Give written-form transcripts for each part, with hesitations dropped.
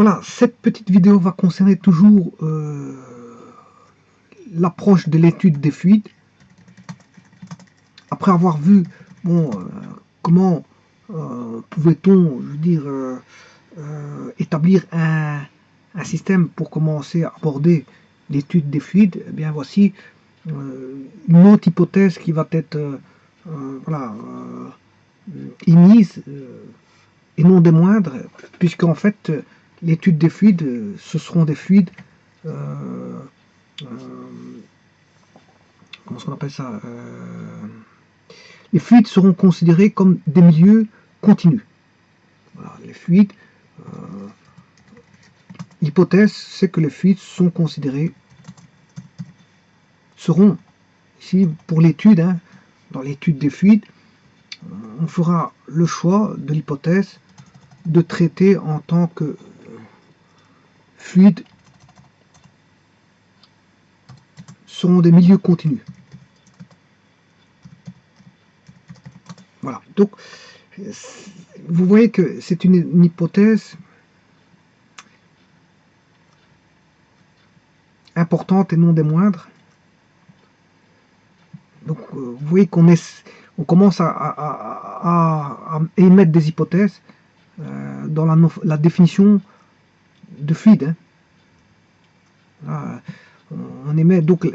Voilà, cette petite vidéo va concerner toujours l'approche de l'étude des fluides. Après avoir vu comment pouvait-on, je veux dire, établir un système pour commencer à aborder l'étude des fluides, eh bien voici une autre hypothèse qui va être émise, et non des moindres, puisqu'en fait l'étude des fluides, ce seront des fluides, comment on appelle ça, les fluides seront considérés comme des milieux continus. Voilà, les fluides, l'hypothèse c'est que les fluides seront, ici pour l'étude, dans l'étude des fluides, on fera le choix de l'hypothèse de traiter en tant que fluides seront des milieux continus. Voilà, donc vous voyez que c'est une hypothèse importante et non des moindres. Donc vous voyez qu'on commence à émettre des hypothèses dans la définition de fluide. On émet donc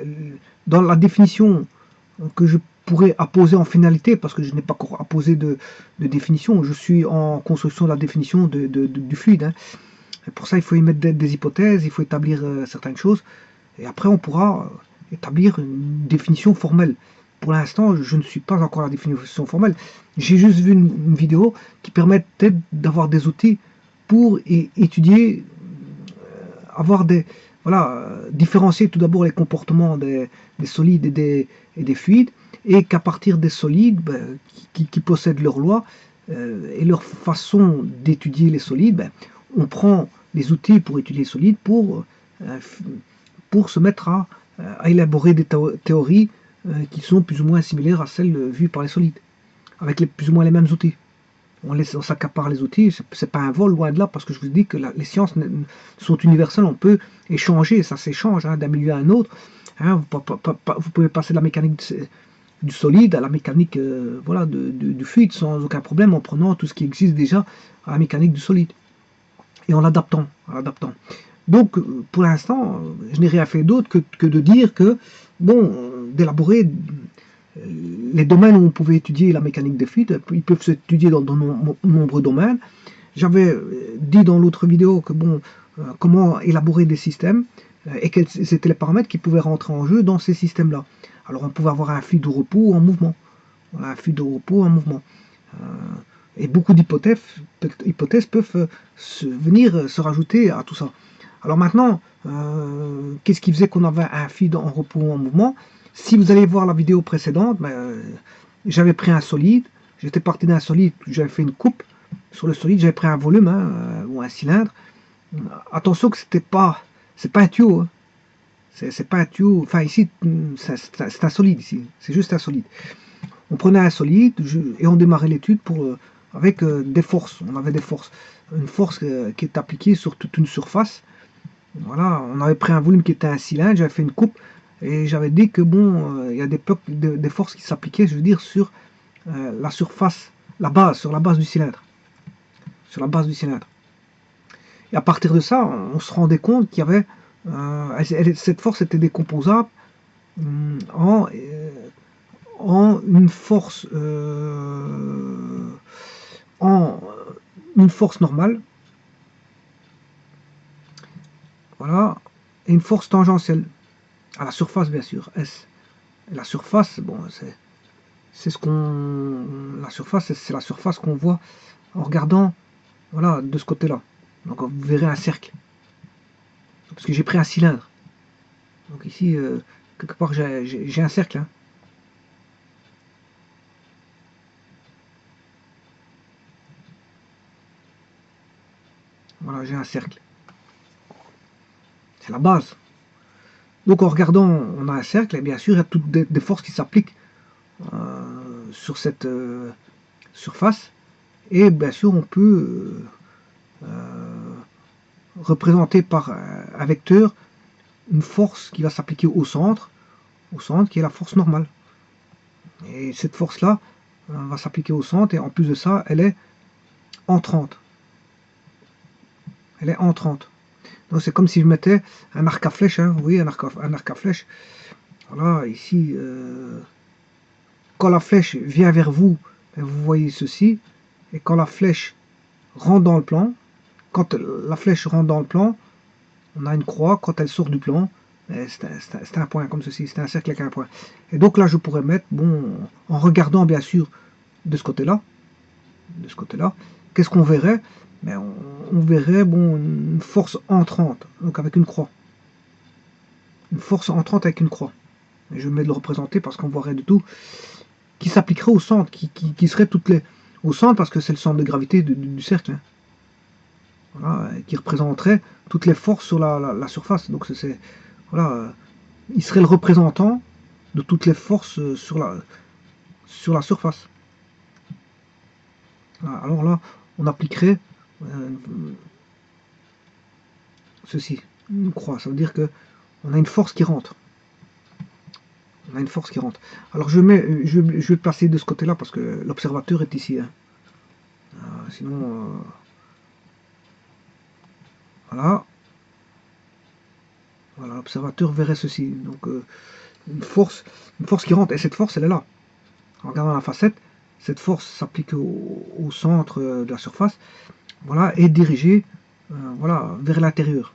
dans la définition que je pourrais apposer en finalité, parce que je n'ai pas encore apposé de définition, je suis en construction de la définition du fluide. Et pour ça, il faut émettre des hypothèses, il faut établir certaines choses, et après on pourra établir une définition formelle. Pour l'instant, je ne suis pas encore à la définition formelle. J'ai juste vu une vidéo qui permet peut-être d'avoir des outils pour étudier, avoir des... Voilà, différencier tout d'abord les comportements des solides et des fluides, et qu'à partir des solides qui possèdent leurs lois et leur façon d'étudier les solides, on prend les outils pour étudier les solides pour se mettre à élaborer des théories qui sont plus ou moins similaires à celles vues par les solides, avec plus ou moins les mêmes outils. On s'accapare les outils, c'est pas un vol, loin de là, parce que je vous dis que les sciences sont universelles, on peut échanger, ça s'échange d'un milieu à un autre. Vous pouvez passer de la mécanique du solide à la mécanique du fluide sans aucun problème, en prenant tout ce qui existe déjà à la mécanique du solide et en l'adaptant. Donc pour l'instant, je n'ai rien fait d'autre que de dire que, d'élaborer les domaines où on pouvait étudier la mécanique des fluides, ils peuvent s'étudier dans de nombreux domaines. J'avais dit dans l'autre vidéo que comment élaborer des systèmes et quels étaient les paramètres qui pouvaient rentrer en jeu dans ces systèmes-là. Alors on pouvait avoir un fluide de repos en mouvement. Voilà, un fluide de repos en mouvement. Et beaucoup d'hypothèses peuvent venir se rajouter à tout ça. Alors maintenant, qu'est-ce qui faisait qu'on avait un fluide en repos en mouvement? Si vous allez voir la vidéo précédente, j'avais pris un solide, j'étais parti d'un solide, j'avais fait une coupe sur le solide, j'avais pris un volume ou un cylindre. Attention que c'est pas un tuyau, c'est pas un tuyau. Enfin ici, c'est un solide ici, c'est juste un solide. On prenait un solide et on démarrait l'étude avec des forces. On avait des forces, une force qui est appliquée sur toute une surface. Voilà, on avait pris un volume qui était un cylindre, j'avais fait une coupe. Et j'avais dit que il y a des forces qui s'appliquaient, je veux dire, sur la surface, sur la base du cylindre. Sur la base du cylindre. Et à partir de ça, on se rendait compte qu'il y avait cette force était décomposable en une force normale, voilà, et une force tangentielle. À la surface, bien sûr, S. La surface, c'est ce qu'on... La surface, c'est la surface qu'on voit en regardant, voilà, de ce côté-là. Donc vous verrez un cercle. Parce que j'ai pris un cylindre. Donc ici, quelque part, j'ai un cercle. Voilà, j'ai un cercle. C'est la base. Donc en regardant, on a un cercle, et bien sûr, il y a toutes des forces qui s'appliquent sur cette surface. Et bien sûr, on peut représenter par un vecteur une force qui va s'appliquer au centre qui est la force normale. Et cette force-là va s'appliquer au centre, et en plus de ça, elle est entrante. Elle est entrante. Donc c'est comme si je mettais un arc à flèche, hein, vous voyez, un arc à flèche. Voilà, ici, quand la flèche vient vers vous, vous voyez ceci, et quand la flèche rentre dans le plan, quand la flèche rentre dans le plan, on a une croix. Quand elle sort du plan, c'est un point comme ceci, c'est un cercle avec un point. Et donc là, je pourrais mettre, bon, en regardant bien sûr de ce côté-là, qu'est-ce qu'on verrait? Mais on verrait, bon, une force entrante, donc avec une croix. Une force entrante avec une croix. Et je vais le représenter parce qu'on voit rien du tout, qui s'appliquerait au centre, qui serait toutes les au centre parce que c'est le centre de gravité du cercle. Hein. Voilà, qui représenterait toutes les forces sur la surface. Donc c'est voilà, il serait le représentant de toutes les forces sur la surface. Voilà, alors là, on appliquerait ceci, une croix. Ça veut dire que on a une force qui rentre. On a une force qui rentre. Alors je vais passer de ce côté-là parce que l'observateur est ici. Hein. Sinon, voilà. Voilà, l'observateur verrait ceci. Donc une force qui rentre. Et cette force, elle est là. En regardant la facette, cette force s'applique au centre de la surface. Voilà, et dirigée voilà, vers l'intérieur.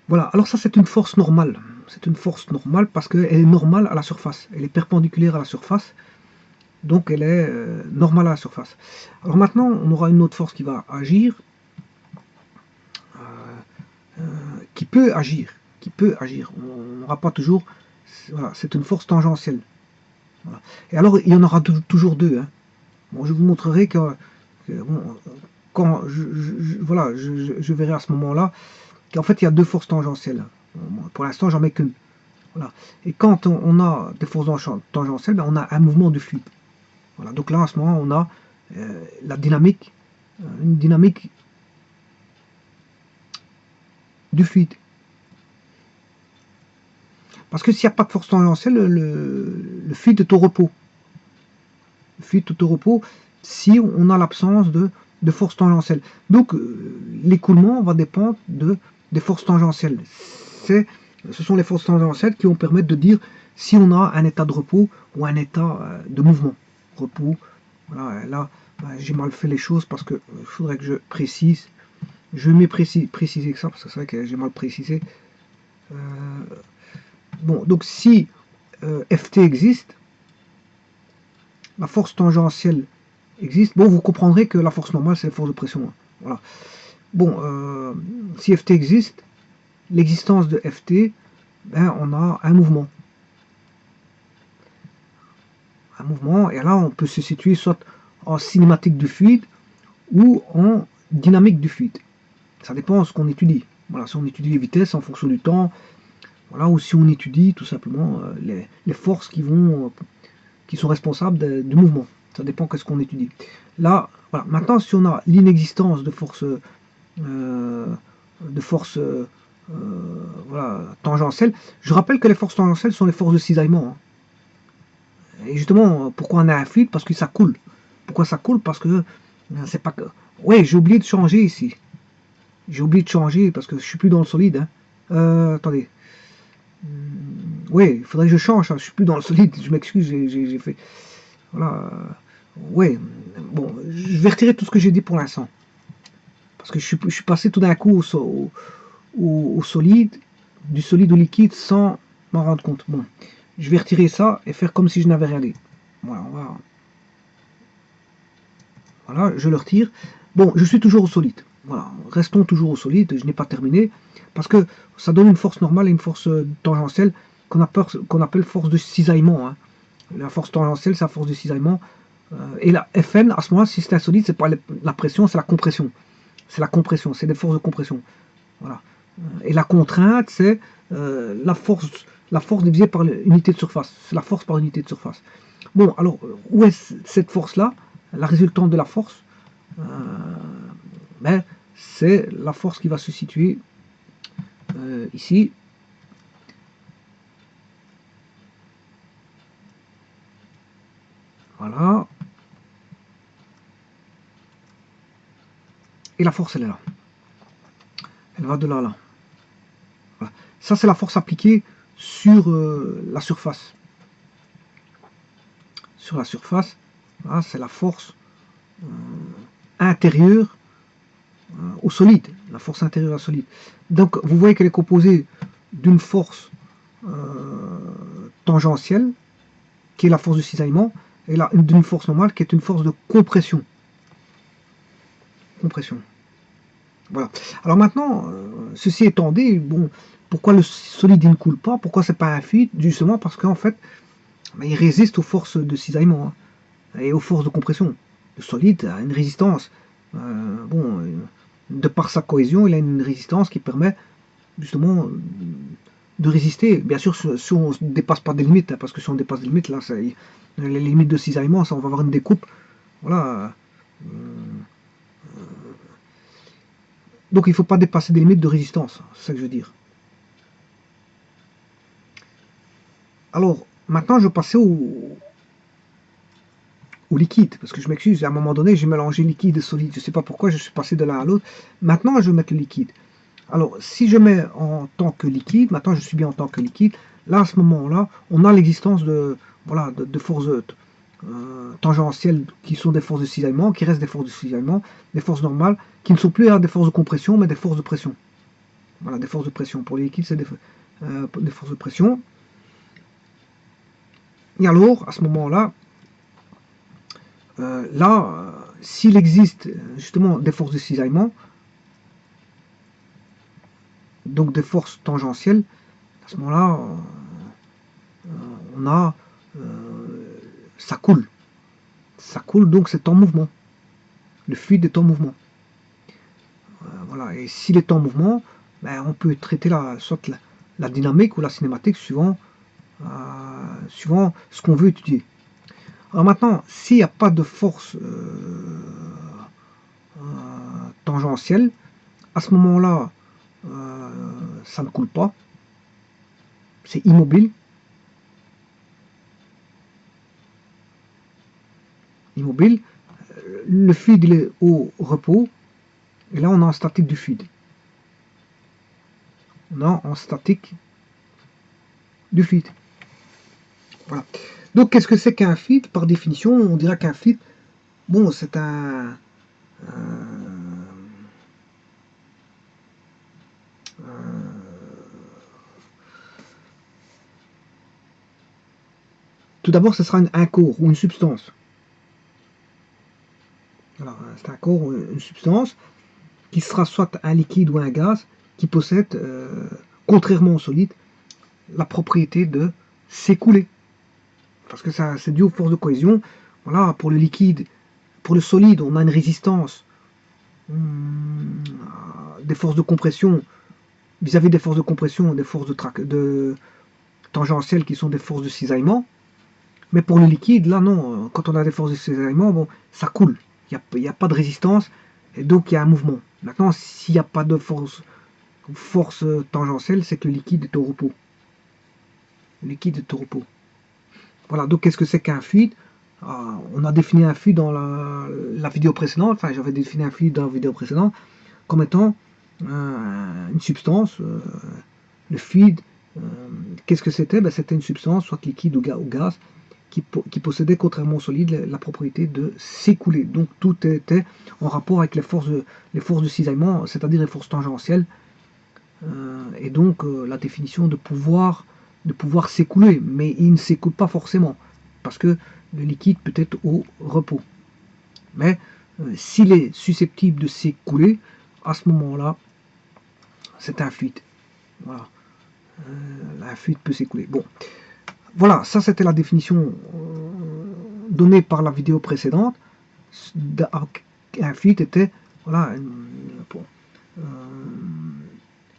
Voilà, alors ça c'est une force normale. C'est une force normale parce qu'elle est normale à la surface. Elle est perpendiculaire à la surface. Donc elle est normale à la surface. Alors maintenant, on aura une autre force qui va agir. Qui peut agir. On n'aura pas toujours... Voilà, c'est une force tangentielle. Voilà. Et alors, il y en aura toujours deux. Hein. Bon, je vous montrerai que bon, quand voilà, je verrai à ce moment-là qu'en fait, il y a deux forces tangentielles. Bon, pour l'instant, j'en mets qu'une. Voilà. Et quand on a des forces tangentielles, ben, on a un mouvement de fluide. Voilà. Donc là, à ce moment, on a la dynamique, une dynamique du fluide. Parce que s'il n'y a pas de force tangentielle, le fluide est au repos. Le fluide est au repos si on a l'absence de force tangentielle. Donc l'écoulement va dépendre des forces tangentielles. Ce sont les forces tangentielles qui vont permettre de dire si on a un état de repos ou un état de mouvement. Repos, voilà, là j'ai mal fait les choses parce qu'il faudrait que je précise. Je vais mieux préciser que ça parce que c'est vrai que j'ai mal précisé. Bon, donc si Ft existe, la force tangentielle existe. Bon, vous comprendrez que la force normale, c'est la force de pression. Hein. Voilà. Bon, si Ft existe, l'existence de Ft, ben, on a un mouvement. Un mouvement, et là, on peut se situer soit en cinématique du fluide ou en dynamique du fluide. Ça dépend de ce qu'on étudie. Voilà, si on étudie les vitesses en fonction du temps, voilà, ou si on étudie tout simplement les forces qui sont responsables du mouvement. Ça dépend de ce qu'on étudie. Là, voilà. Maintenant, si on a l'inexistence de force voilà, tangentielle, je rappelle que les forces tangentielles sont les forces de cisaillement. Hein. Et justement, pourquoi on a un fluide? Parce que ça coule. Pourquoi ça coule? Parce que c'est pas que... Ouais, j'ai oublié de changer ici. J'ai oublié de changer parce que je suis plus dans le solide. Hein. Attendez. Oui, il faudrait que je change. Hein. Je suis plus dans le solide. Je m'excuse, j'ai fait... Voilà. Ouais. Bon, je vais retirer tout ce que j'ai dit pour l'instant. Parce que je suis passé tout d'un coup au solide, du solide au liquide sans m'en rendre compte. Bon, je vais retirer ça et faire comme si je n'avais rien dit. Voilà, voilà, je le retire. Bon, je suis toujours au solide. Voilà, restons toujours au solide, je n'ai pas terminé. Parce que ça donne une force normale et une force tangentielle qu'on appelle force de cisaillement. Hein. La force tangentielle, c'est la force de cisaillement. Et la Fn, à ce moment-là, si c'est un solide, c'est pas la pression, c'est la compression. C'est la compression, c'est des forces de compression. Voilà. Et la contrainte, c'est la force divisée par l'unité de surface. C'est la force par unité de surface. Bon, alors, où est cette force-là? La résultante de la force, ben, c'est la force qui va se situer ici. Voilà. Et la force, elle est là. Elle va de là à là. Voilà. Ça, c'est la force appliquée sur la surface. Sur la surface, voilà, c'est la force intérieure au solide. La force intérieure au solide. Donc, vous voyez qu'elle est composée d'une force tangentielle, qui est la force de cisaillement, et là, d'une force normale, qui est une force de compression. Compression. Voilà. Alors maintenant, ceci étant dit, bon, pourquoi le solide il ne coule pas? Pourquoi c'est pas un fluide? Justement parce qu'en fait, il résiste aux forces de cisaillement et aux forces de compression. Le solide a une résistance. Bon, de par sa cohésion, il a une résistance qui permet justement de résister. Bien sûr, si on ne dépasse pas des limites, parce que si on dépasse des limites, là, les limites de cisaillement, ça, on va avoir une découpe. Voilà. Donc il ne faut pas dépasser des limites de résistance, c'est ça que je veux dire. Alors, maintenant, je vais passer au liquide, parce que je m'excuse, à un moment donné, j'ai mélangé liquide et solide, je ne sais pas pourquoi, je suis passé de l'un à l'autre. Maintenant, je vais mettre le liquide. Alors, si je mets en tant que liquide, maintenant je suis bien en tant que liquide, là, à ce moment-là, on a l'existence de, voilà, de forces tangentielles qui sont des forces de cisaillement, qui restent des forces de cisaillement, des forces normales, qui ne sont plus des forces de compression, mais des forces de pression. Voilà, des forces de pression. Pour les liquides, c'est des forces de pression. Et alors, à ce moment-là, s'il existe justement des forces de cisaillement, donc des forces tangentielles, à ce moment-là, on a ça coule. Ça coule, donc c'est en mouvement. Le fluide est en mouvement. Voilà. Et s'il est en mouvement, ben, on peut traiter soit la dynamique ou la cinématique suivant ce qu'on veut étudier. Alors maintenant, s'il n'y a pas de force tangentielle, à ce moment-là, ça ne coule pas. C'est immobile. Immobile. Le fluide il est au repos. Et là, on est en statique du fluide. On est en statique du fluide. Voilà. Donc, qu'est-ce que c'est qu'un fluide? Par définition, on dira qu'un fluide, bon, c'est tout d'abord, ce sera un corps ou une substance. Voilà, c'est un corps ou une substance qui sera soit un liquide ou un gaz qui possède, contrairement au solide, la propriété de s'écouler. Parce que ça, c'est dû aux forces de cohésion. Voilà, pour le liquide, pour le solide, on a une résistance des forces de compression vis-à-vis des forces de compression, des forces de tangentielles qui sont des forces de cisaillement. Mais pour le liquide, là non, quand on a des forces de cisaillement, bon, ça coule. Il n'y a pas de résistance, et donc il y a un mouvement. Maintenant, s'il n'y a pas de force tangentielle, c'est que le liquide est au repos. Le liquide est au repos. Voilà, donc qu'est-ce que c'est qu'un fluide? On a défini un fluide dans la vidéo précédente, enfin j'avais défini un fluide dans la vidéo précédente, comme étant une substance, le fluide, qu'est-ce que c'était? Ben, c'était une substance, soit liquide ou gaz, qui possédait, contrairement au solide, la propriété de s'écouler. Donc tout était en rapport avec les forces de cisaillement, c'est-à-dire les forces tangentielles, et donc la définition de pouvoir s'écouler, mais il ne s'écoule pas forcément, parce que le liquide peut être au repos. Mais s'il est susceptible de s'écouler, à ce moment-là, c'est un fluide. Voilà. Un fluide peut s'écouler. Bon, voilà, ça c'était la définition donnée par la vidéo précédente. Un fluide était, voilà,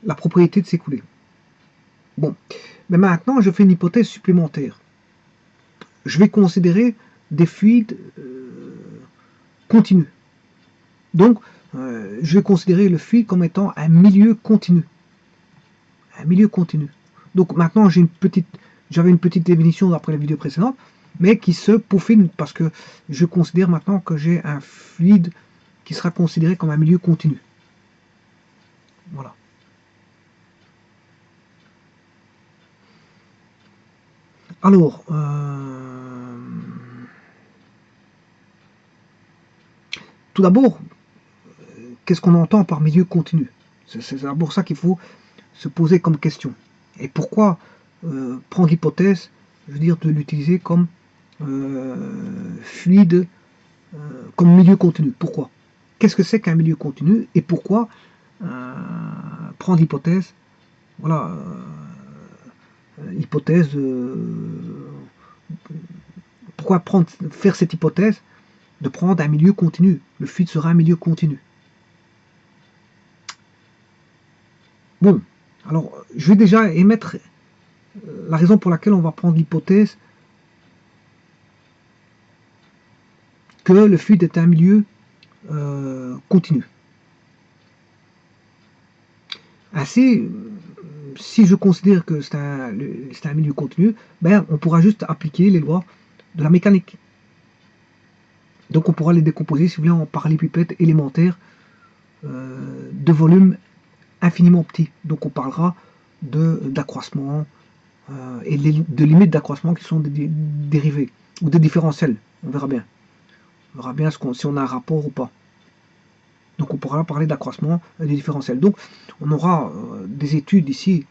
la propriété de s'écouler. Bon, mais maintenant je fais une hypothèse supplémentaire. je vais considérer des fluides continus. Donc, je vais considérer le fluide comme étant un milieu continu. Un milieu continu. Donc maintenant, j'avais une petite définition après la vidéo précédente, mais qui se peaufine parce que je considère maintenant que j'ai un fluide qui sera considéré comme un milieu continu. Voilà. Alors, tout d'abord, qu'est-ce qu'on entend par milieu continu? C'est d'abord ça qu'il faut se poser comme question. Et pourquoi prendre l'hypothèse, je veux dire, de l'utiliser comme fluide, comme milieu continu? Pourquoi? Qu'est-ce que c'est qu'un milieu continu et pourquoi prendre l'hypothèse, voilà, hypothèse, pourquoi faire cette hypothèse de prendre un milieu continu? Le fluide sera un milieu continu. Bon, alors je vais déjà émettre la raison pour laquelle on va prendre l'hypothèse que le fluide est un milieu continu. Ainsi, si je considère que c'est un milieu continu, ben, on pourra juste appliquer les lois de la mécanique. Donc on pourra les décomposer, si vous voulez, en parallélépipèdes élémentaires de volume infiniment petit. Donc on parlera d'accroissement et de limites d'accroissement qui sont des dérivés ou des différentiels. On verra bien. On verra bien si on a un rapport ou pas. Donc on pourra parler d'accroissement des différentiels. Donc on aura des études ici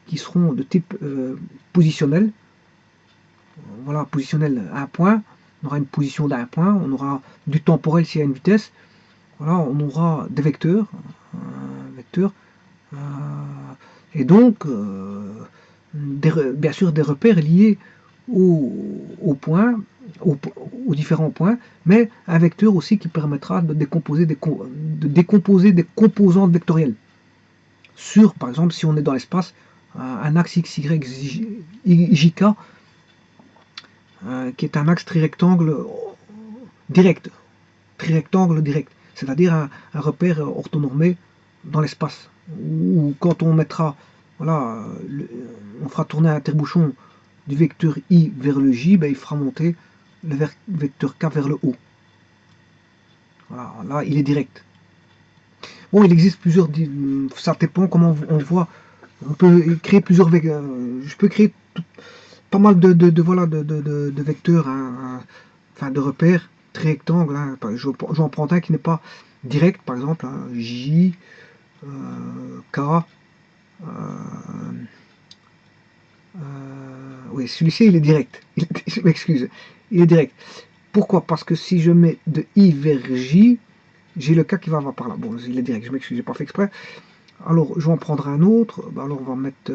qui seront de type positionnel. Voilà, positionnel à un point. On aura une position d'un point. On aura du temporel s'il y a une vitesse. Voilà, on aura des vecteurs. Et donc, bien sûr, des repères liés aux points, aux différents points, mais un vecteur aussi qui permettra de décomposer des composantes vectorielles. Sur, par exemple, si on est dans l'espace, un axe x, y, jk, qui est un axe trirectangle direct, c'est-à-dire un repère orthonormé dans l'espace. Ou quand on mettra, voilà, on fera tourner un tire-bouchon du vecteur i vers le j, ben, il fera monter le vecteur k vers le haut. Voilà, là il est direct. Bon, il existe plusieurs, ça dépend comment on voit. On peut créer plusieurs vecteurs. Je peux créer pas mal de vecteurs, hein, enfin de repères trirectangles. Hein. J'en prends un qui n'est pas direct, par exemple, hein, j, k. Oui, celui-ci il est direct. Je m'excuse, il est direct. Pourquoi? Parce que si je mets de i vers j, j'ai le k qui va par là. Bon, il est direct, je m'excuse, j'ai pas fait exprès. Alors, je vais en prendre un autre. Alors, on va mettre,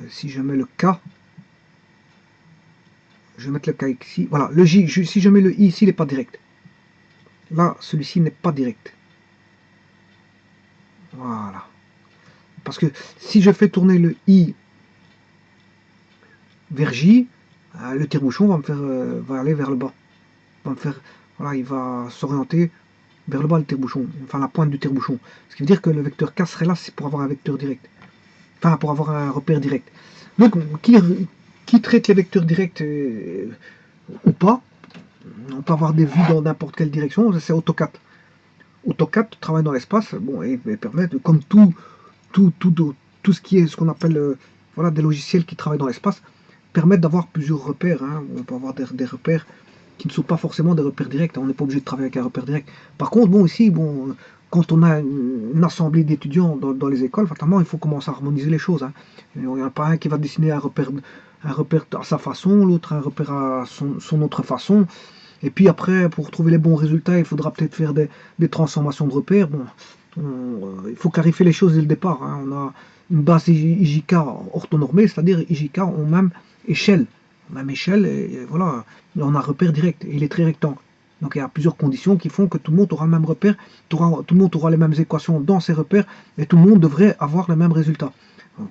si je mets le k, je vais mettre le k ici. Voilà, le j, si je mets le i ici, il n'est pas direct. Là, celui-ci n'est pas direct. Voilà. Parce que si je fais tourner le i vers j, le tire-bouchon va me faire, va aller vers le bas. Va me faire, voilà, il va s'orienter vers le bas le tire-bouchon, enfin la pointe du tire-bouchon. Ce qui veut dire que le vecteur k serait là, c'est pour avoir un vecteur direct. Enfin, pour avoir un repère direct. Donc, qui traite les vecteurs directs ou pas, on peut avoir des vues dans n'importe quelle direction, c'est AutoCAD. AutoCAD travaille dans l'espace, bon, et permet, comme tout ce qui est ce qu'on appelle voilà, des logiciels qui travaillent dans l'espace, permettent d'avoir plusieurs repères. Hein. On peut avoir des repères qui ne sont pas forcément des repères directs. On n'est pas obligé de travailler avec un repère direct. Par contre, bon, ici, bon, quand on a une assemblée d'étudiants dans les écoles, fatalement, il faut commencer à harmoniser les choses. Hein. Il n'y en a pas un qui va dessiner un repère à sa façon, l'autre un repère à son autre façon. Et puis après, pour trouver les bons résultats, il faudra peut-être faire des transformations de repères. Bon, il faut clarifier les choses dès le départ. Hein. On a une base IJK orthonormée, c'est-à-dire IJK en même échelle. Même échelle, et voilà, on a un repère direct, et il est très rectangle. Donc il y a plusieurs conditions qui font que tout le monde aura le même repère, tout le monde aura les mêmes équations dans ses repères, et tout le monde devrait avoir le même résultat.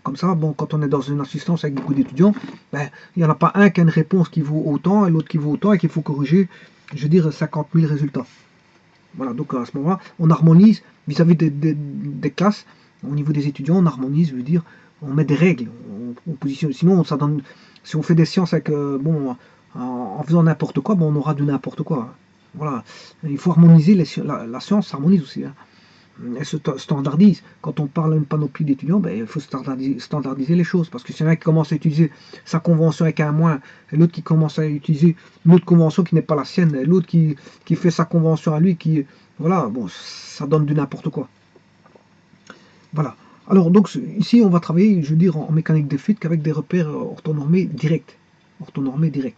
Comme ça, bon, quand on est dans une assistance avec beaucoup d'étudiants, ben, il n'y en a pas un qui a une réponse qui vaut autant et l'autre qui vaut autant et qu'il faut corriger, je veux dire, 50 000 résultats. Voilà, donc à ce moment-là, on harmonise vis-à-vis des classes, au niveau des étudiants, on harmonise, je veux dire, on met des règles, on positionne. Sinon, ça donne, si on fait des sciences avec, bon, en faisant n'importe quoi, bon, on aura du n'importe quoi. Voilà, il faut harmoniser, la science s'harmonise aussi, hein. Elle se standardise. Quand on parle d'une panoplie d'étudiants, ben, il faut standardiser les choses. Parce que s'il y en a un qui commence à utiliser sa convention avec un moins, et l'autre qui commence à utiliser une autre convention qui n'est pas la sienne, et l'autre qui fait sa convention à lui, qui. Voilà, bon, ça donne du n'importe quoi. Voilà. Alors, donc, ici, on va travailler, je veux dire, en mécanique des fluides qu'avec des repères orthonormés directs. Orthonormés directs.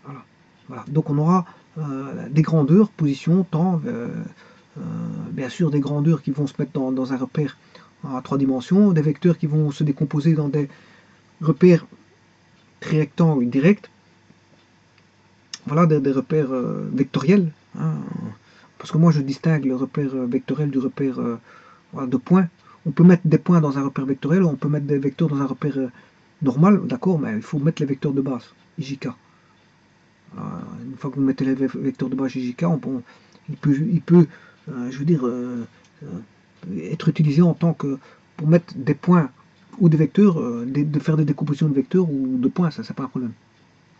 Voilà. Voilà. Donc, on aura des grandeurs, position, temps, bien sûr des grandeurs qui vont se mettre dans un repère à 3 dimensions, des vecteurs qui vont se décomposer dans des repères rectangles directs, voilà, des repères vectoriels, hein, parce que moi je distingue le repère vectoriel du repère voilà, de points. On peut mettre des points dans un repère vectoriel, on peut mettre des vecteurs dans un repère normal, d'accord, mais il faut mettre les vecteurs de base, IJK. Une fois que vous mettez les vecteurs de base IJK, il peut je veux dire, être utilisé en tant que pour mettre des points ou des vecteurs, de faire des décompositions de vecteurs ou de points, ça c'est pas un problème.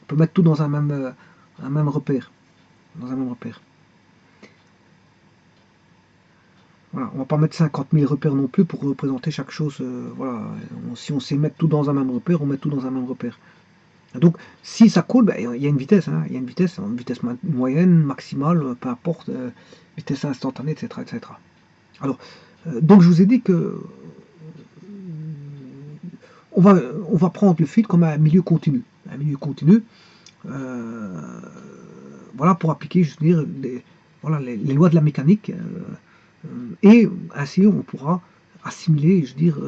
On peut mettre tout dans un même repère. Dans un même repère. Voilà, on va pas mettre 50 000 repères non plus pour représenter chaque chose. Voilà, si on sait mettre tout dans un même repère, on met tout dans un même repère. Donc, si ça coule, ben, il y a une vitesse, hein, il y a une vitesse moyenne, maximale, peu importe, vitesse instantanée, etc., etc. Alors, donc je vous ai dit que on va prendre le fluide comme un milieu continu. Un milieu continu, euh, voilà, pour appliquer, je veux dire, voilà, les lois de la mécanique. Et ainsi, on pourra assimiler, je veux dire,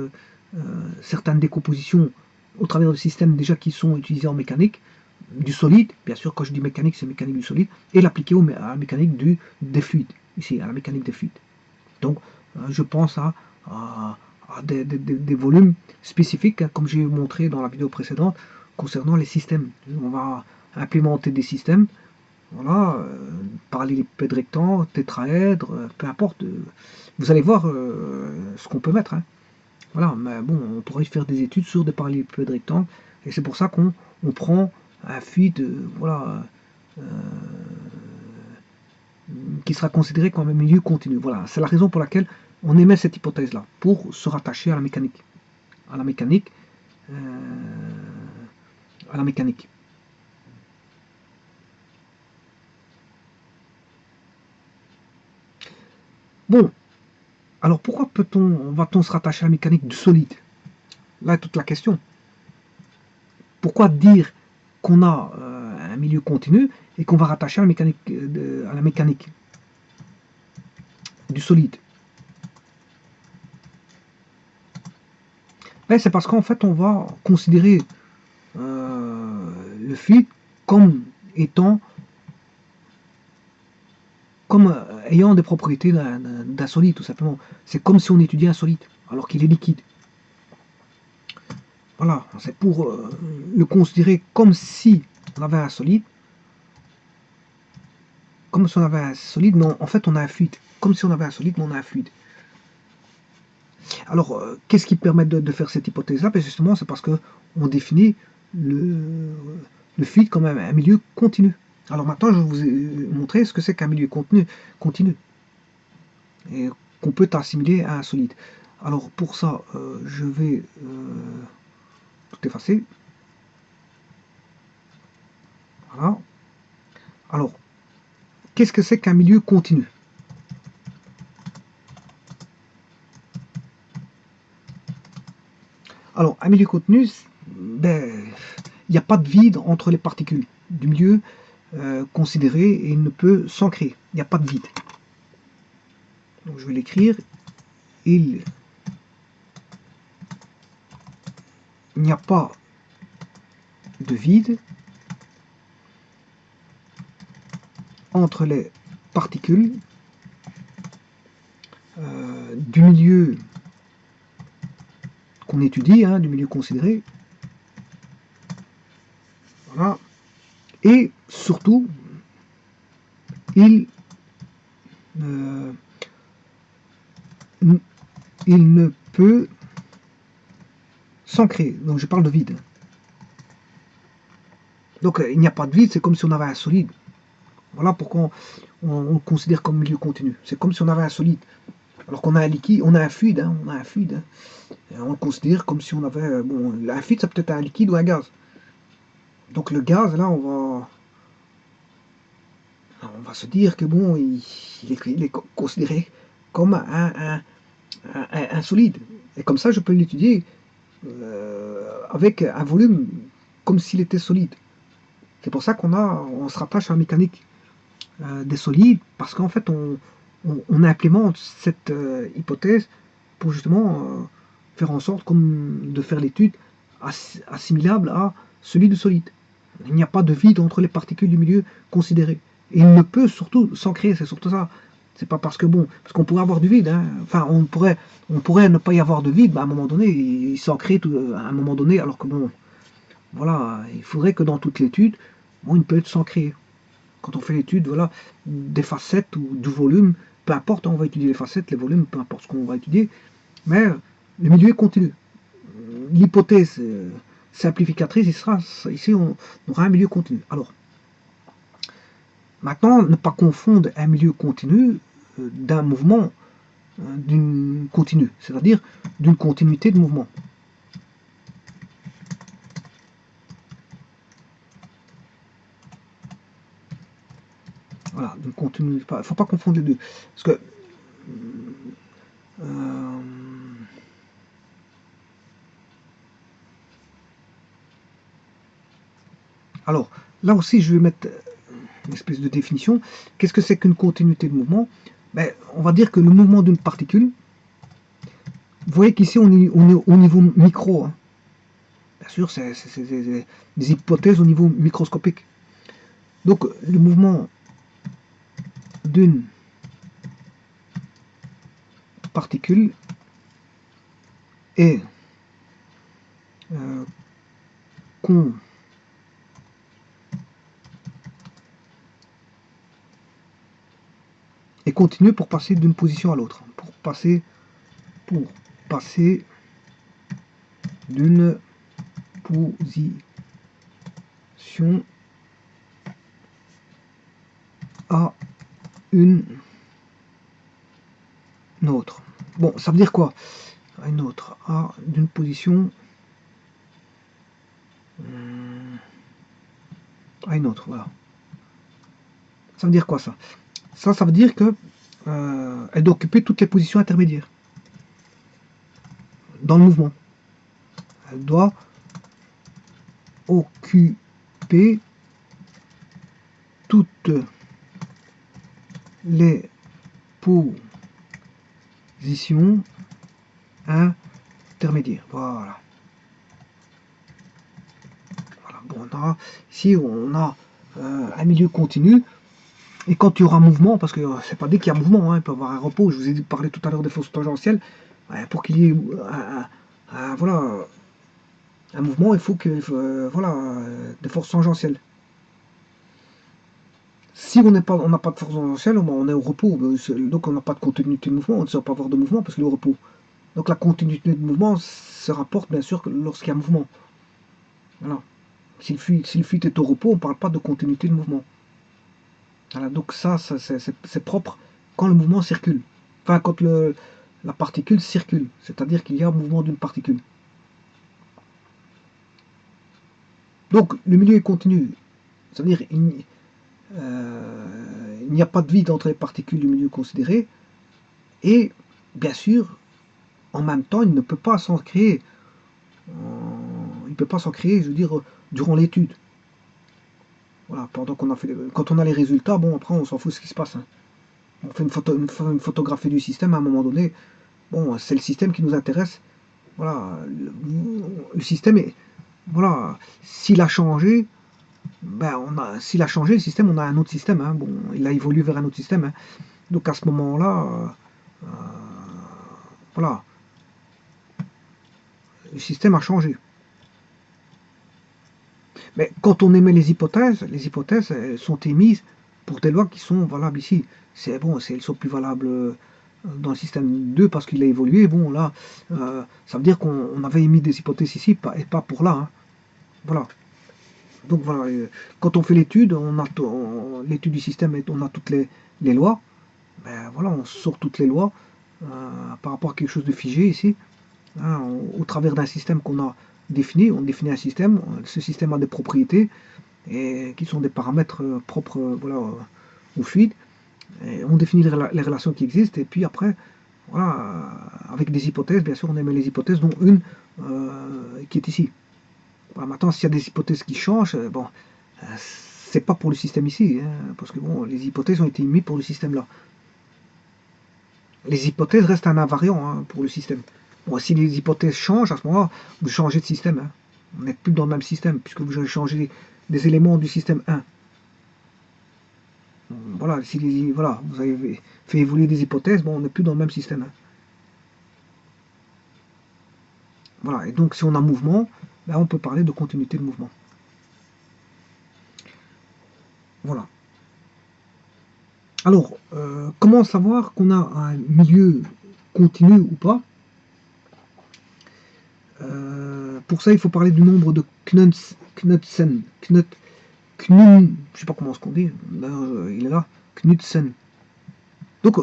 certaines décompositions au travers de systèmes déjà qui sont utilisés en mécanique, du solide, bien sûr, quand je dis mécanique, c'est mécanique du solide, et l'appliquer à la mécanique des fluides, ici, à la mécanique des fluides. Donc, je pense à des volumes spécifiques, hein, comme j'ai montré dans la vidéo précédente, concernant les systèmes. On va implémenter des systèmes, voilà, parallélépèdes rectangles, tétraèdres, peu importe. Vous allez voir ce qu'on peut mettre, hein. Voilà, mais bon, on pourrait faire des études sur des parallélépèdes rectangles, et c'est pour ça qu'on prend un fluide, voilà, euh, qui sera considéré comme un milieu continu. Voilà, c'est la raison pour laquelle on émet cette hypothèse-là, pour se rattacher à la mécanique. À la mécanique. Euh, à la mécanique. Bon, alors pourquoi va-t-on se rattacher à la mécanique du solide? Là est toute la question. Pourquoi dire qu'on a un milieu continu et qu'on va rattacher à la mécanique du solide? Ben, c'est parce qu'en fait on va considérer le fluide comme étant comme ayant des propriétés d'un solide, tout simplement. C'est comme si on étudiait un solide, alors qu'il est liquide. Voilà, c'est pour le considérer comme si on avait un solide, comme si on avait un solide, mais en fait on a un fluide. Comme si on avait un solide, mais on a un fluide. Alors, qu'est-ce qui permet de faire cette hypothèse-là? Ben justement, c'est parce qu'on définit le fluide comme un milieu continu. Alors maintenant, je vais vous montrer ce que c'est qu'un milieu continu et qu'on peut assimiler à un solide. Alors pour ça, je vais tout effacer. Voilà. Alors, qu'est-ce que c'est qu'un milieu continu? Alors, un milieu continu, ben, il n'y a pas de vide entre les particules du milieu considéré et il ne peut s'ancrer. Il n'y a pas de vide. Donc je vais l'écrire. Il n'y a pas de vide entre les particules du milieu qu'on étudie, hein, du milieu considéré. Voilà. Et surtout, il, il ne peut s'ancrer. Donc je parle de vide. Donc il n'y a pas de vide, c'est comme si on avait un solide. Voilà pourquoi on le considère comme milieu continu. C'est comme si on avait un solide. Alors qu'on a un liquide, on a un fluide, hein, on a un fluide. Hein. Et on le considère comme si on avait... Bon, un fluide, ça peut être un liquide ou un gaz. Donc le gaz, là, on va se dire que bon, il est considéré comme un solide. Et comme ça, je peux l'étudier avec un volume comme s'il était solide. C'est pour ça on se rattache à la mécanique des solides, parce qu'en fait, on implémente cette hypothèse pour justement faire en sorte de faire l'étude assimilable à celui du solide. Il n'y a pas de vide entre les particules du milieu considéré. Et il ne peut surtout s'en créer, c'est surtout ça. C'est pas parce que bon, parce qu'on pourrait avoir du vide, hein. Enfin on pourrait ne pas y avoir de vide, à un moment donné, il s'en crée à un moment donné, alors que bon, voilà, il faudrait que dans toute l'étude, bon, il peut être s'en créer. Quand on fait l'étude, voilà, des facettes ou du volume, peu importe, on va étudier les facettes, les volumes, peu importe ce qu'on va étudier, mais le milieu est continu. L'hypothèse simplificatrice, ici on aura un milieu continu. Alors, maintenant, ne pas confondre un milieu continu d'un mouvement d'une continue, c'est-à-dire d'une continuité de mouvement. Voilà, d'une continuité. Il ne faut pas confondre les deux. Parce que alors, là aussi, je vais mettre une espèce de définition. Qu'est-ce que c'est qu'une continuité de mouvement? Ben, on va dire que le mouvement d'une particule, vous voyez qu'ici on est au niveau micro. Hein. Bien sûr, c'est des hypothèses au niveau microscopique. Donc, le mouvement d'une particule est continue pour passer d'une position à l'autre. Pour passer d'une position à une autre. Bon, ça veut dire quoi? Une autre, d'une position à une autre, voilà. Ça veut dire quoi ça? Ça veut dire que elle doit occuper toutes les positions intermédiaires dans le mouvement. Elle doit occuper toutes les positions intermédiaires. Voilà. Bon, ici, on a un milieu continu. Et quand il y aura mouvement, parce que c'est pas dès qu'il y a mouvement, hein, il peut y avoir un repos. Je vous ai parlé tout à l'heure des forces tangentielles. Pour qu'il y ait voilà, un mouvement, il faut que voilà, des forces tangentielles. Si on n'a pas de force tangentielle, on est au repos. Donc on n'a pas de continuité de mouvement, on ne sait pas avoir de mouvement parce qu'il est au repos. Donc la continuité de mouvement se rapporte bien sûr lorsqu'il y a mouvement. Voilà. Si le fluide est au repos, on ne parle pas de continuité de mouvement. Voilà, donc ça c'est propre quand le mouvement circule. Enfin, quand la particule circule, c'est-à-dire qu'il y a un mouvement d'une particule. Donc le milieu est continu, c'est-à-dire il n'y a pas de vide entre les particules du milieu considéré, et bien sûr, en même temps, il ne peut pas s'en créer. Il ne peut pas s'en créer, je veux dire, durant l'étude. Voilà, pendant qu'on a fait, quand on a les résultats, bon après on s'en fout de ce qui se passe. Hein. On fait une photographie du système à un moment donné. Bon, c'est le système qui nous intéresse. Voilà, le système est, voilà, s'il a changé, ben s'il a changé le système, on a un autre système. Hein. Bon, il a évolué vers un autre système. Hein. Donc à ce moment-là, voilà, Le système a changé. Mais quand on émet les hypothèses elles sont émises pour des lois qui sont valables ici. C'est bon, elles sont plus valables dans le système 2 parce qu'il a évolué. Bon, là, ça veut dire qu'on avait émis des hypothèses ici et pas pour là. Hein. Voilà. Donc voilà, quand on fait l'étude, l'étude du système, on a toutes les lois. Ben voilà, on sort toutes les lois par rapport à quelque chose de figé ici. Hein, au travers d'un système qu'on a défini, on définit un système, ce système a des propriétés et qui sont des paramètres propres voilà, au fluide. Et on définit les relations qui existent et puis après, voilà, avec des hypothèses, bien sûr, on émet les hypothèses, dont une qui est ici. Voilà, maintenant, s'il y a des hypothèses qui changent, bon, c'est pas pour le système ici, hein, parce que bon, les hypothèses ont été émises pour le système là. Les hypothèses restent un invariant hein, pour le système. Bon, si les hypothèses changent, à ce moment-là, vous changez de système. Hein. On n'est plus dans le même système, puisque vous avez changé des éléments du système 1. Voilà, voilà, vous avez fait évoluer des hypothèses, bon, on n'est plus dans le même système. Hein. Voilà, et donc si on a mouvement, ben, on peut parler de continuité de mouvement. Voilà. Alors, comment savoir qu'on a un milieu continu ou pas? Pour ça, il faut parler du nombre de Knudsen. Je ne sais pas comment on dit, il est là, Knudsen. Donc,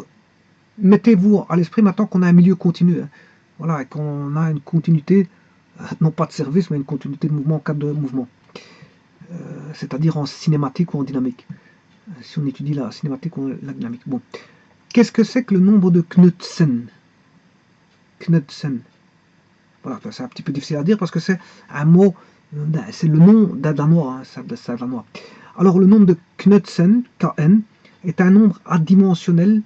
mettez-vous à l'esprit maintenant qu'on a un milieu continu. Hein. Voilà, et qu'on a une continuité, non pas de service, mais une continuité de mouvement en cadre de mouvement. C'est-à-dire en cinématique ou en dynamique. Si on étudie la cinématique ou la dynamique. Bon. Qu'est-ce que c'est que le nombre de Knudsen? Knudsen. Voilà, c'est un petit peu difficile à dire parce que c'est un mot, c'est le nom d'un Danois, hein, c'est Danois. Alors le nombre de Knudsen, Kn, est un nombre adimensionnel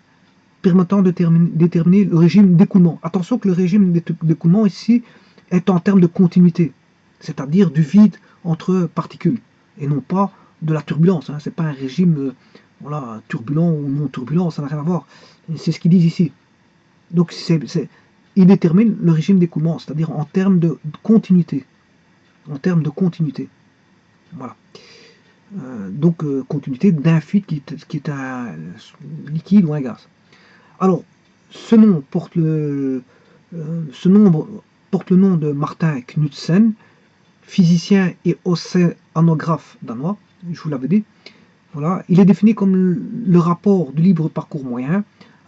permettant de déterminer le régime d'écoulement. Attention que le régime d'écoulement ici est en termes de continuité, c'est-à-dire du vide entre particules, et non pas de la turbulence. Hein. Ce n'est pas un régime voilà, turbulent ou non turbulent, ça n'a rien à voir. C'est ce qu'ils disent ici. Donc il détermine le régime d'écoulement, c'est-à-dire en termes de continuité. En termes de continuité. Voilà. Donc continuité d'un fluide qui est un liquide ou un gaz. Alors, ce nombre porte le nom de Martin Knudsen, physicien et océanographe danois, je vous l'avais dit. Voilà. Il est défini comme le rapport du libre parcours moyen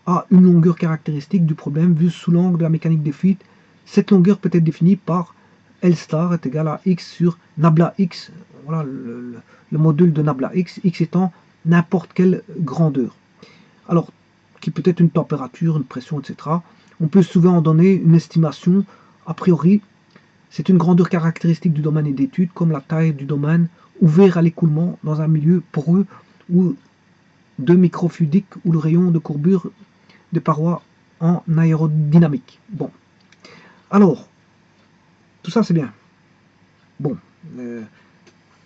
à une longueur caractéristique du problème vu sous l'angle de la mécanique des fluides. Cette longueur peut être définie par L star est égal à x sur nabla x, voilà le module de nabla x, x étant n'importe quelle grandeur. Alors, qui peut être une température, une pression, etc. On peut souvent en donner une estimation a priori. C'est une grandeur caractéristique du domaine d'étude, comme la taille du domaine ouvert à l'écoulement dans un milieu poreux ou de microfluidique ou le rayon de courbure des parois en aérodynamique. Bon. Alors, tout ça c'est bien. Bon.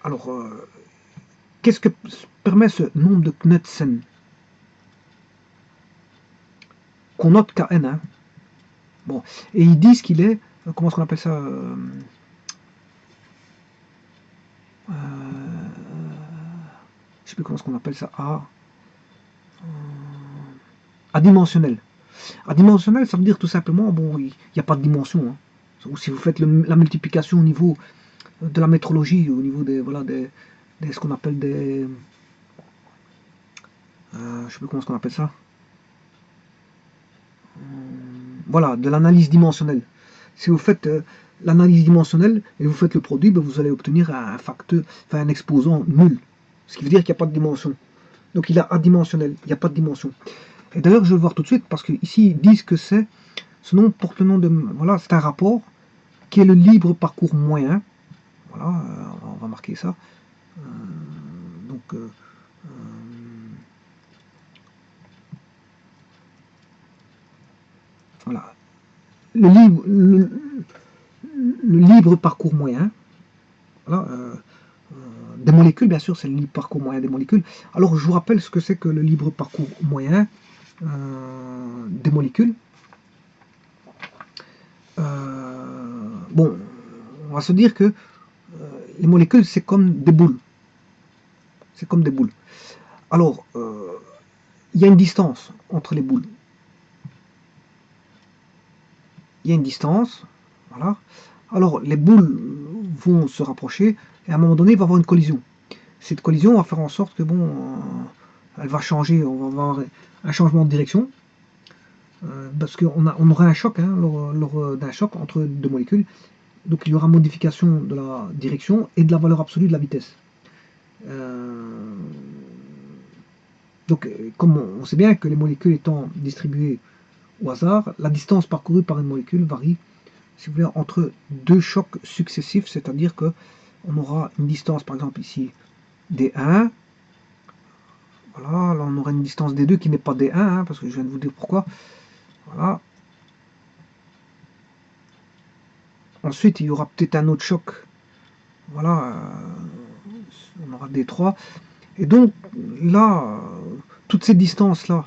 Alors, qu'est-ce que permet ce nombre de Knudsen qu'on note Kn, hein. Bon, et ils disent qu'il est, comment est-ce qu'on appelle ça je sais plus comment est-ce qu'on appelle ça, adimensionnel. Adimensionnel, ça veut dire tout simplement, bon, il n'y a pas de dimension. Hein. Ou si vous faites la multiplication au niveau de la métrologie, au niveau des, voilà, ce qu'on appelle des, je sais plus comment est-ce qu'on appelle ça. Voilà, de l'analyse dimensionnelle. Si vous faites l'analyse dimensionnelle et vous faites le produit, ben vous allez obtenir un facteur, enfin un exposant nul. Ce qui veut dire qu'il n'y a pas de dimension. Donc il est adimensionnel, il n'y a pas de dimension. Et d'ailleurs, je vais le voir tout de suite, parce qu'ici, ils disent que ce nom porte le nom de... Voilà, c'est un rapport qui est le libre parcours moyen. Voilà, on va marquer ça. Voilà. Le libre parcours moyen. Voilà, des molécules, bien sûr, c'est le libre parcours moyen des molécules. Alors, je vous rappelle ce que c'est que le libre parcours moyen des molécules. bon, on va se dire que les molécules, c'est comme des boules. C'est comme des boules. Alors, il y a une distance entre les boules. Il y a une distance, voilà. Alors, les boules vont se rapprocher, et à un moment donné, il va y avoir une collision. Cette collision va faire en sorte que, bon, elle va changer, on va avoir un changement de direction, parce on aura un choc, hein, lors d'un choc entre deux molécules. Donc, il y aura modification de la direction et de la valeur absolue de la vitesse. Donc, comme on sait bien que les molécules étant distribuées au hasard, la distance parcourue par une molécule varie, si vous voulez, entre deux chocs successifs, c'est-à-dire que on aura une distance, par exemple ici, D1, voilà, là on aura une distance D2 qui n'est pas D1, hein, parce que je viens de vous dire pourquoi, voilà. Ensuite, il y aura peut-être un autre choc, voilà, on aura D3, et donc là, toutes ces distances-là,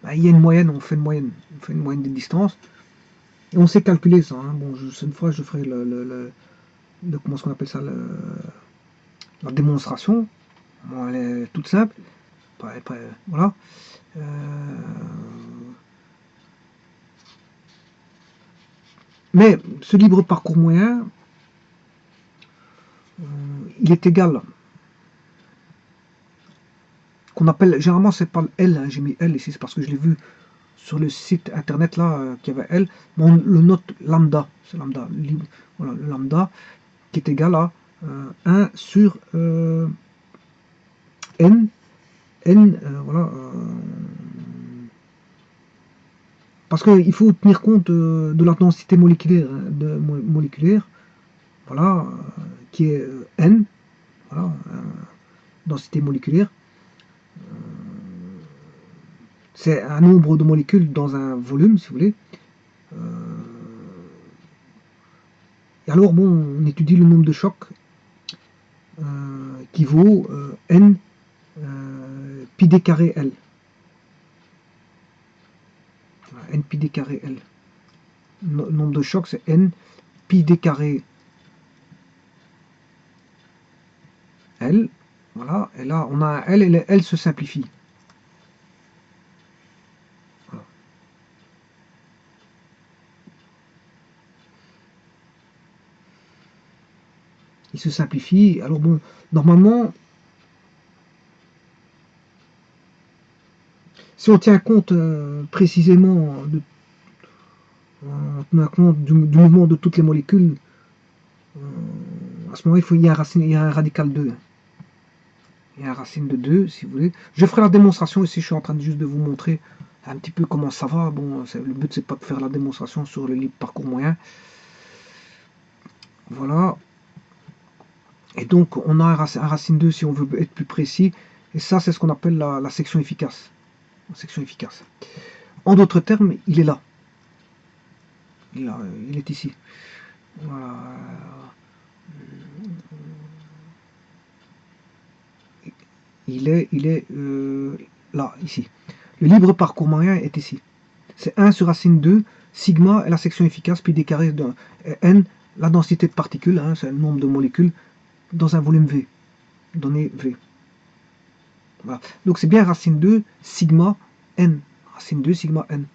bah, il y a une moyenne, on fait une moyenne des distances, et on sait calculer ça, hein. Bon, une fois je ferai comment est-ce qu'on appelle ça, la démonstration. Bon, elle est toute simple. Voilà. Euh, mais ce libre parcours moyen, il est égal, qu'on appelle, généralement c'est pas le L, hein, j'ai mis L ici, c'est parce que je l'ai vu sur le site internet là, qu'il y avait L, bon, on le note lambda, c'est lambda, voilà, le lambda, qui est égal à 1 sur N, voilà, parce qu'il faut tenir compte de la densité moléculaire, hein, moléculaire, voilà, qui est N, voilà, densité moléculaire. C'est un nombre de molécules dans un volume, si vous voulez. Et alors, bon, on étudie le nombre de chocs qui vaut N pi d carré L. Voilà, N pi d carré L. Le nombre de chocs, c'est N pi d carré L. Voilà, et là, on a un L et le L se simplifie. Voilà. Il se simplifie. Alors, bon, normalement, si on tient compte précisément du mouvement de toutes les molécules, à ce moment-là, il y a un radical 2. Il y a un racine de 2, si vous voulez. Je ferai la démonstration ici, je suis en train juste de vous montrer un petit peu comment ça va. Bon, le but, c'est pas de faire la démonstration sur le libre parcours moyen. Voilà. Et donc, on a un racine 2 si on veut être plus précis. Et ça, c'est ce qu'on appelle la section efficace. La section efficace. En d'autres termes, il est là. Il est ici. Voilà. Il est là, ici. Le libre parcours moyen est ici. C'est 1 sur racine 2, sigma est la section efficace, puis d carré de n, la densité de particules, hein, c'est le nombre de molécules, dans un volume V, donné V. Voilà. Donc c'est bien racine 2, sigma n. Racine 2, sigma n.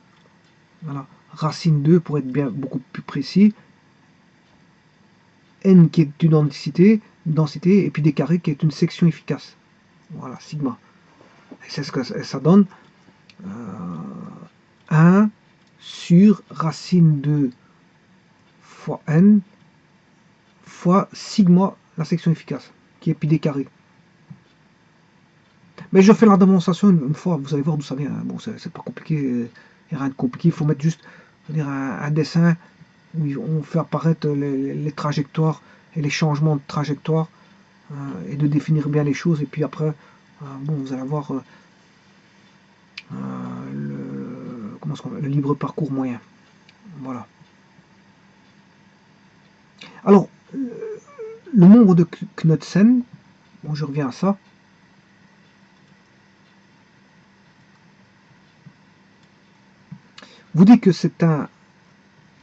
Voilà. Racine 2, pour être bien beaucoup plus précis, n qui est une densité, et puis d carré qui est une section efficace. Voilà, sigma. Et c'est ce que ça donne. 1 sur racine 2 fois n fois sigma, la section efficace, qui est pi d carré. Mais je fais la démonstration une fois, vous allez voir d'où ça vient. Bon, c'est pas compliqué, il n'y a rien de compliqué, il faut mettre juste un dessin où on fait apparaître les trajectoires et les changements de trajectoire et de définir bien les choses. Et puis après, bon, vous allez avoir le libre parcours moyen. Voilà. Alors, le nombre de Knudsen, bon, je reviens à ça. Vous dites que c'est un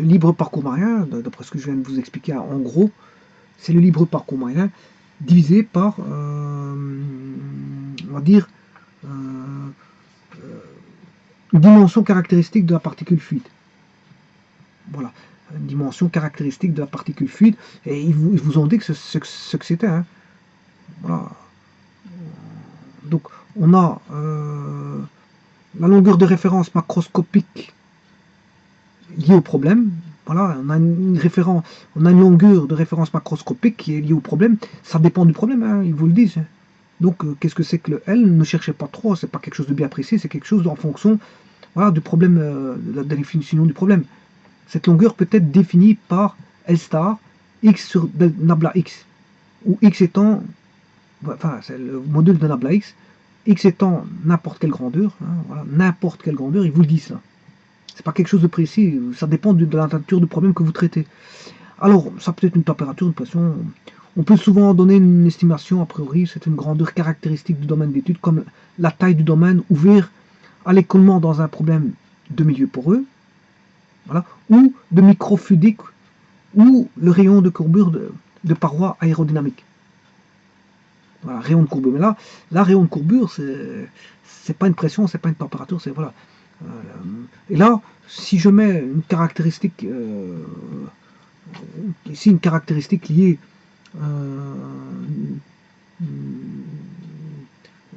le libre parcours moyen, d'après ce que je viens de vous expliquer en gros, c'est le libre parcours moyen divisé par, on va dire, une dimension caractéristique de la particule fluide. Voilà, une dimension caractéristique de la particule fluide, et ils vous ont dit que ce que c'était. Hein. Voilà. Donc, on a la longueur de référence macroscopique liée au problème. Voilà, on a une longueur de référence macroscopique qui est liée au problème. Ça dépend du problème, hein, ils vous le disent. Donc, qu'est-ce que c'est que le L? Ne cherchez pas trop, c'est pas quelque chose de bien précis, c'est quelque chose en fonction, voilà, du problème, de la définition du problème. Cette longueur peut être définie par L star, x sur nabla x, où x étant, enfin, c'est le module de nabla x étant n'importe quelle grandeur, hein, voilà, n'importe quelle grandeur, ils vous le disent ça. C'est pas quelque chose de précis, ça dépend de la nature du problème que vous traitez. Alors, ça peut être une température, une pression. On peut souvent donner une estimation, a priori, c'est une grandeur caractéristique du domaine d'étude, comme la taille du domaine ouvert à l'écoulement dans un problème de milieu poreux, voilà, ou de microfluidique, ou le rayon de courbure de paroi aérodynamique. Voilà, rayon de courbure. Mais là, rayon de courbure, c'est pas une pression, c'est pas une température, c'est voilà. Et là, si je mets une caractéristique, ici une caractéristique liée,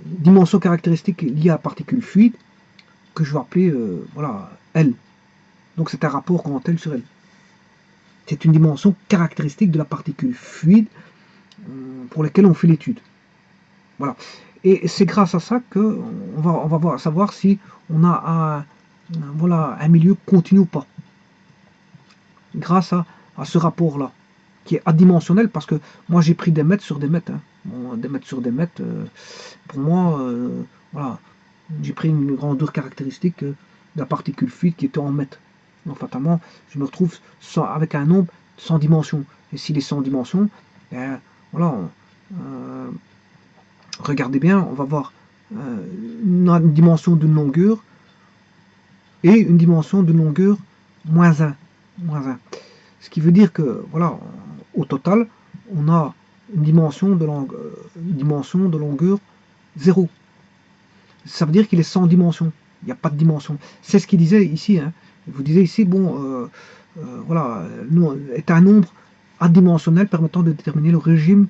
dimension caractéristique liée à la particule fluide, que je vais appeler voilà, L. Donc c'est un rapport grand L sur L. C'est une dimension caractéristique de la particule fluide pour laquelle on fait l'étude. Voilà. Et c'est grâce à ça qu'on va savoir si on a voilà, un milieu continu ou pas. Grâce à ce rapport-là, qui est adimensionnel, parce que moi j'ai pris des mètres sur des mètres. Hein. Bon, des mètres sur des mètres, pour moi, voilà, j'ai pris une grandeur caractéristique de la particule fluide qui était en mètres. Donc fatalement, je me retrouve avec un nombre sans dimension. Et s'il est sans dimension, ben, voilà, regardez bien, on va voir une dimension d'une longueur et une dimension de longueur moins 1. Ce qui veut dire que, voilà, au total, on a une dimension de longueur 0. Ça veut dire qu'il est sans dimension. Il n'y a pas de dimension. C'est ce qu'il disait ici. Hein. Il vous disait ici, bon, voilà, est un nombre adimensionnel permettant de déterminer le régime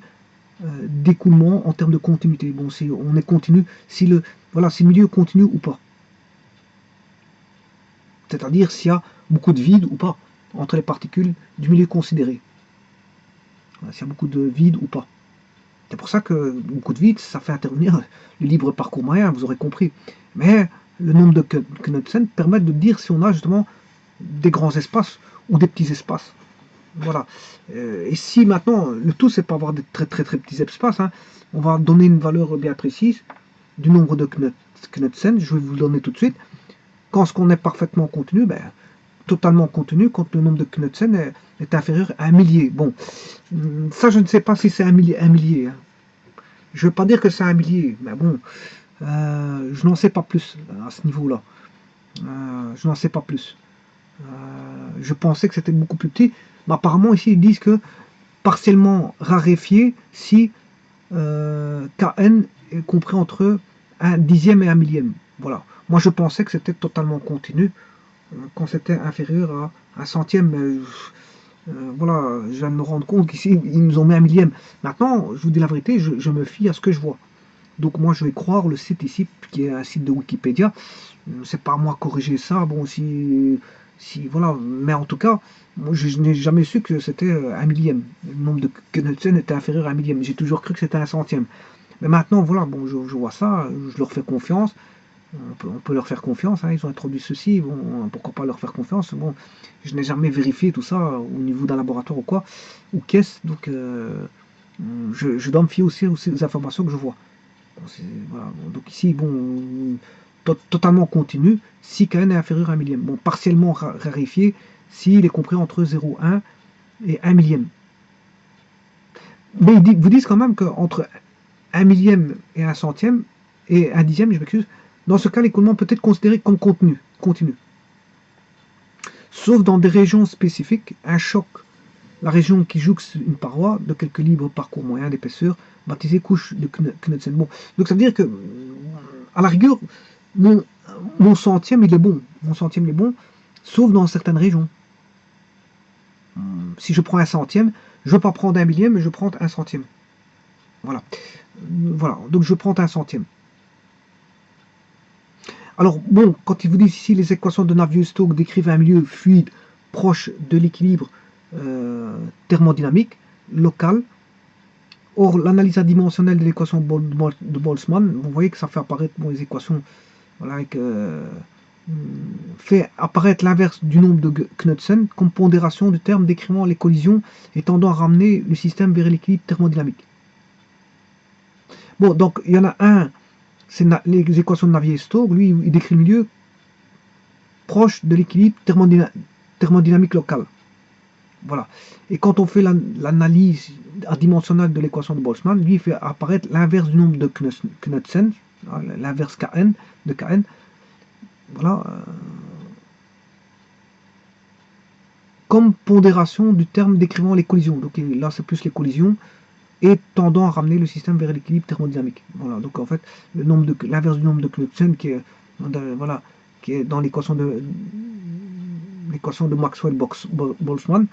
d'écoulement en termes de continuité. Bon, si on est continu, si le milieu est continu ou pas. C'est-à-dire s'il y a beaucoup de vide ou pas entre les particules du milieu considéré. Voilà, s'il y a beaucoup de vide ou pas. C'est pour ça que beaucoup de vide, ça fait intervenir le libre parcours moyen, vous aurez compris. Mais le nombre de Knudsen permet de dire si on a justement des grands espaces ou des petits espaces. Voilà. Et si maintenant, le tout c'est pas avoir des très très très petits espaces, hein, on va donner une valeur bien précise du nombre de Knudsen, je vais vous le donner tout de suite. Quand ce qu'on est parfaitement continu, ben, totalement continu, quand le nombre de Knudsen est inférieur à 1 millier. Bon, ça je ne sais pas si c'est 1 millier. Hein. Je ne veux pas dire que c'est 1 millier, mais bon, je n'en sais pas plus à ce niveau-là. Je n'en sais pas plus. Je pensais que c'était beaucoup plus petit, mais apparemment ici ils disent que partiellement raréfié si Kn est compris entre un dixième et un millième. Voilà. Moi je pensais que c'était totalement continu quand c'était inférieur à un centième. Mais, voilà, je viens de me rendre compte qu'ici ils nous ont mis un millième. Maintenant, je vous dis la vérité, je me fie à ce que je vois. Donc moi je vais croire le site ici, qui est un site de Wikipédia. C'est pas moi corriger ça, bon si voilà, mais en tout cas, moi je n'ai jamais su que c'était un millième. Le nombre de Knudsen était inférieur à un millième. J'ai toujours cru que c'était un centième. Mais maintenant, voilà, bon, je vois ça, je leur fais confiance. On peut leur faire confiance, hein, ils ont introduit ceci, bon, pourquoi pas leur faire confiance. Bon, je n'ai jamais vérifié tout ça au niveau d'un laboratoire ou quoi, ou qu'est-ce, donc je dois me fier aussi aux informations que je vois. Bon, voilà, donc ici, bon, totalement continu, si Kn est inférieur à un millième. Bon, partiellement raréfié, s'il est compris entre 0,1 et 1 millième. Mais ils vous disent quand même qu'entre 1 millième et 1 centième, et 1 dixième, je m'excuse, dans ce cas, l'écoulement peut être considéré comme continu. sauf dans des régions spécifiques, un choc. La région qui jouxte une paroi de quelques libres parcours moyen d'épaisseur, baptisée couche de Knudsen. Bon, donc ça veut dire que, à la rigueur, mon, mon centième, il est bon. Mon centième, il est bon, sauf dans certaines régions. Si je prends un centième, je ne veux pas prendre un millième, mais je prends un centième. Voilà. Voilà, donc je prends un centième. Alors, bon, quand ils vous disent ici les équations de Navier-Stokes décrivent un milieu fluide proche de l'équilibre thermodynamique local. Or, l'analyse adimensionnelle de l'équation de Boltzmann, vous voyez que ça fait apparaître les équations, voilà, avec, fait apparaître l'inverse du nombre de Knudsen comme pondération du terme décrivant les collisions et tendant à ramener le système vers l'équilibre thermodynamique. Bon, donc il y en a un, c'est les équations de Navier-Stokes, lui il décrit le milieu proche de l'équilibre thermodynamique local. Voilà. Et quand on fait l'analyse adimensionnelle de l'équation de Boltzmann, lui il fait apparaître l'inverse du nombre de Knudsen, l'inverse Kn de Kn. Voilà. Comme pondération du terme décrivant les collisions. Donc là c'est plus les collisions et tendant à ramener le système vers l'équilibre thermodynamique. Voilà. Donc en fait l'inverse du nombre de Knudsen qui est voilà, qui est dans l'équation de Maxwell-Boltzmann.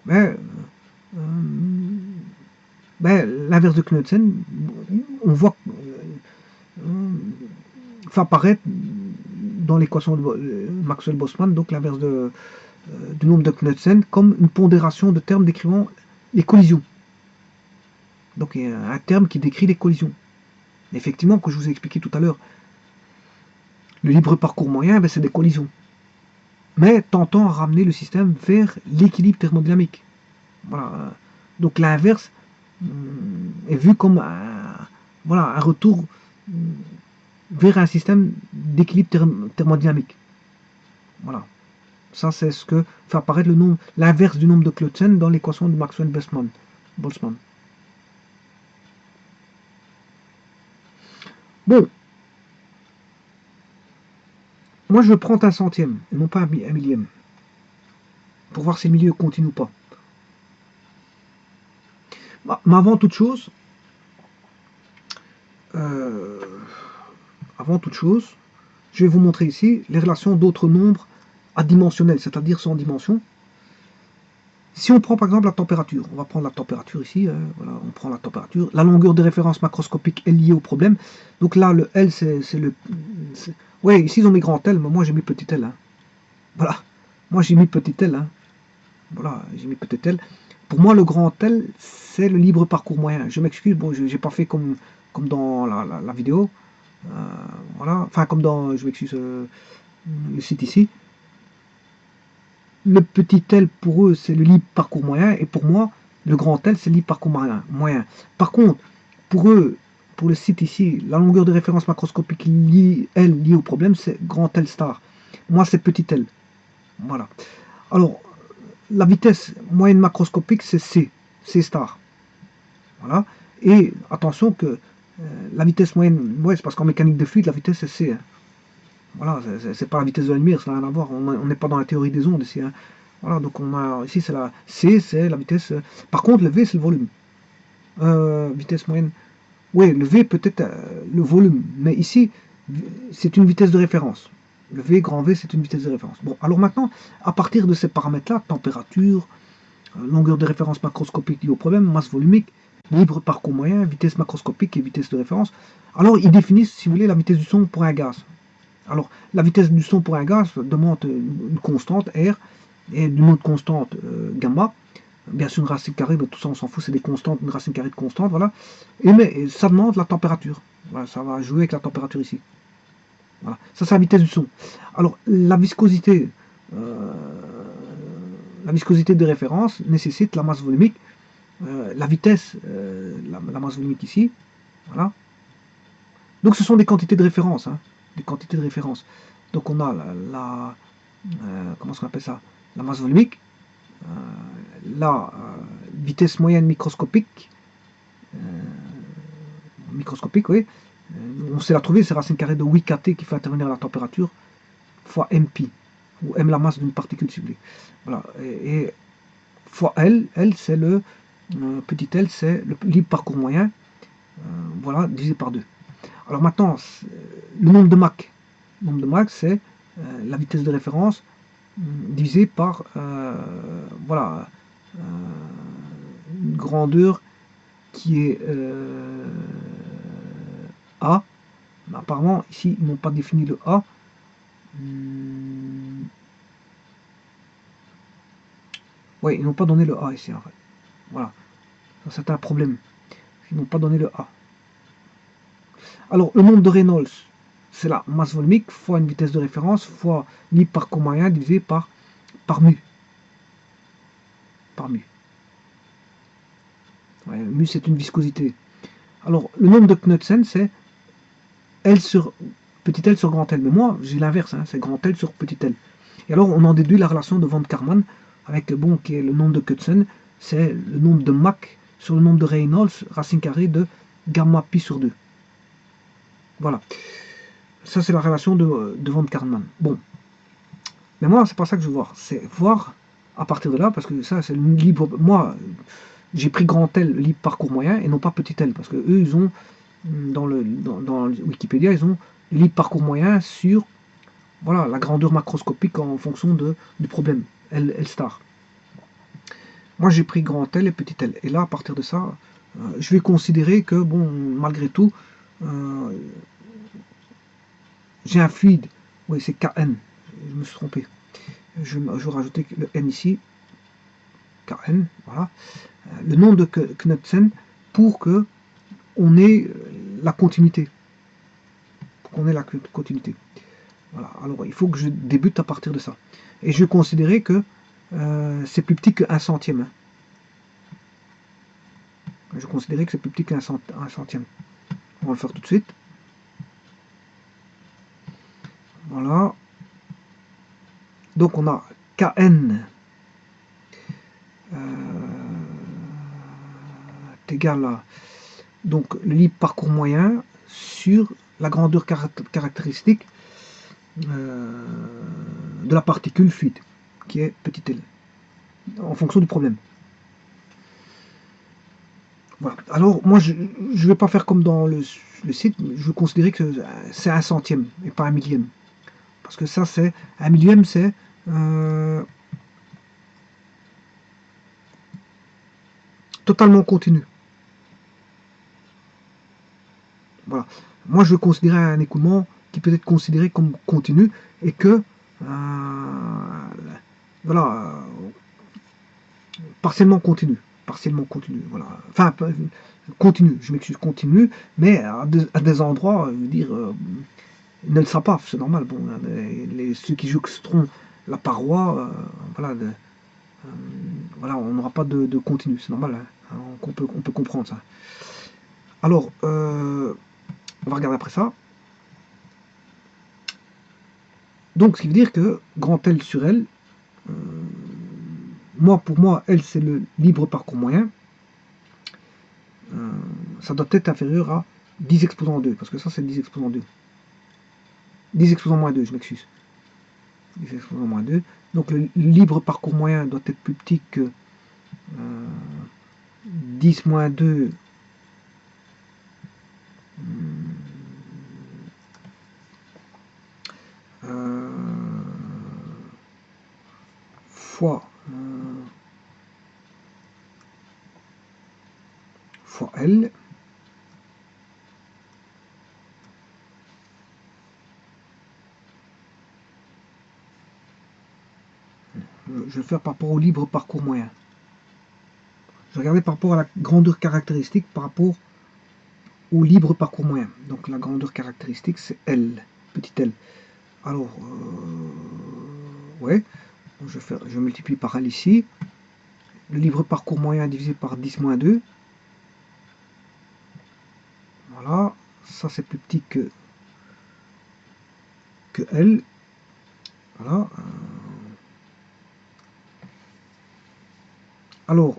Mais l'inverse de Knudsen, on voit fait apparaître dans l'équation de Maxwell-Boltzmann, donc l'inverse du nombre de Knudsen, comme une pondération de termes décrivant les collisions. Donc il y a un terme qui décrit les collisions. Effectivement, que je vous ai expliqué tout à l'heure, le libre parcours moyen, c'est des collisions. Mais tentant à ramener le système vers l'équilibre thermodynamique. Voilà. Donc l'inverse est vu comme un retour vers un système d'équilibre thermodynamique. Voilà. Ça, c'est ce que fait apparaître l'inverse du nombre de Knudsen dans l'équation de Maxwell-Boltzmann. Bon. Moi, je prends un centième, et non pas un millième. Pour voir si le milieu continue ou pas. Mais avant toute chose, je vais vous montrer ici les relations d'autres nombres adimensionnels, c'est-à-dire sans dimension. Si on prend par exemple la température, on va prendre la température ici, voilà, on prend la température, la longueur de référence macroscopique est liée au problème. Donc là, le L, c'est le... Ouais, ici ils ont mis grand L, mais moi j'ai mis petit L. Hein. Voilà, moi j'ai mis petit L. Hein. Voilà, j'ai mis petit L. Pour moi, le grand L, c'est le libre parcours moyen. Je m'excuse, bon, je n'ai pas fait comme dans la vidéo. Voilà, enfin comme dans, je m'excuse, le site ici. Le petit L pour eux c'est le libre parcours moyen et pour moi le grand L c'est le libre parcours moyen. Par contre pour eux, pour le site ici, la longueur de référence macroscopique liée au problème c'est grand L star. Moi c'est petit L. Voilà. Alors la vitesse moyenne macroscopique c'est C star. Voilà. Et attention que la vitesse moyenne, ouais, c'est parce qu'en mécanique de fluide la vitesse c'est C. Hein. Voilà, c'est pas la vitesse de la lumière, ça n'a rien à voir. On n'est pas dans la théorie des ondes ici. Hein. Voilà, donc on a ici c'est la C, c'est la vitesse. Par contre, le V c'est le volume. Vitesse moyenne. Oui, le V peut-être le volume, mais ici c'est une vitesse de référence. Le V, grand V, c'est une vitesse de référence. Bon, alors maintenant, à partir de ces paramètres-là, température, longueur de référence macroscopique liée au problème, masse volumique, libre parcours moyen, vitesse macroscopique et vitesse de référence, alors ils définissent, si vous voulez, la vitesse du son pour un gaz. Alors, la vitesse du son pour un gaz demande une constante R et une autre constante gamma. Bien sûr, une racine carrée, mais tout ça on s'en fout, c'est des constantes, une racine carrée de constante, voilà. Mais ça demande la température. Voilà, ça va jouer avec la température ici. Voilà. Ça, c'est la vitesse du son. Alors, la viscosité de référence nécessite la masse volumique, la vitesse, la masse volumique ici. Voilà. Donc, ce sont des quantités de référence. Hein. Des quantités de référence. Donc on a comment on appelle ça, la masse volumique, la vitesse moyenne microscopique, oui, on sait la trouver, c'est racine carrée de 8 kT qui fait intervenir la température fois mpi. ou m la masse d'une particule ciblée. Voilà. Et fois L, L c'est le petit L, c'est le libre parcours moyen, voilà, divisé par 2. Alors maintenant, le nombre de Mach. Le nombre de Mach, c'est la vitesse de référence divisé par voilà, une grandeur qui est A. Mais apparemment, ici, ils n'ont pas défini le A. Oui, ils n'ont pas donné le A ici, en fait. Voilà. C'est un problème. Ils n'ont pas donné le A. Alors, le nombre de Reynolds, c'est la masse volumique fois une vitesse de référence fois libre parcours moyen divisé par mu. Par mu. Ouais, mu, c'est une viscosité. Alors, le nombre de Knudsen, c'est L sur petit L sur grand L. Mais moi, j'ai l'inverse, hein, c'est grand L sur petit L. Et alors, on en déduit la relation de Von Karman avec, bon, qui est le nombre de Knudsen, c'est le nombre de Mach sur le nombre de Reynolds, racine carrée de gamma pi sur 2. Voilà. Ça, c'est la relation de Von Karman. Bon. Mais moi, c'est pas ça que je veux voir. C'est voir à partir de là, parce que ça, c'est le libre. Moi, j'ai pris grand L, le libre parcours moyen, et non pas petit L, parce que eux, ils ont, dans Wikipédia, ils ont le libre parcours moyen sur, voilà, la grandeur macroscopique en fonction du problème, L star. Moi, j'ai pris grand L et petit L. Et là, à partir de ça, je vais considérer que, bon, malgré tout, j'ai un fluide. Oui, c'est Kn. Je me suis trompé. Je vais rajouter le N ici. Kn, voilà. Le nom de Knudsen pour que on ait la continuité. Pour qu'on ait la continuité. Voilà. Alors, il faut que je débute à partir de ça. Et je vais considérer que c'est plus petit qu'un centième. Hein. Je vais considérer que c'est plus petit qu'un centième. On va le faire tout de suite. Voilà. Donc on a Kn est égal à donc le libre parcours moyen sur la grandeur caractéristique de la particule fluide, qui est petit l, en fonction du problème. Voilà. Alors moi je ne vais pas faire comme dans le site, je vais considérer que c'est un centième et pas un millième. Parce que ça c'est un millième, c'est totalement continu. Voilà. Moi, je vais considérer un écoulement qui peut être considéré comme continu et que, voilà, partiellement continu. Partiellement continu, voilà. Enfin, continu, je m'excuse, continu, mais à des endroits, je veux dire, il ne le sera pas, c'est normal. Bon, ceux qui jouxteront la paroi, voilà, voilà, on n'aura pas de continu, c'est normal, hein, on peut comprendre ça. Alors, on va regarder après ça. Donc, ce qui veut dire que grand L sur L, pour moi, L c'est le libre parcours moyen, ça doit être inférieur à 10 exposant 2, parce que ça c'est 10 exposant 2. 10 exposant moins 2, je m'excuse. 10 exposant moins 2. Donc le libre parcours moyen doit être plus petit que 10 moins 2 fois L. Je vais faire par rapport au libre parcours moyen. Je vais regarder par rapport à la grandeur caractéristique par rapport au libre parcours moyen. Donc la grandeur caractéristique c'est L, petit L. Alors, ouais, je multiplie par L ici. Le libre parcours moyen divisé par 10 moins 2. Voilà, ça c'est plus petit que L. Voilà. Alors,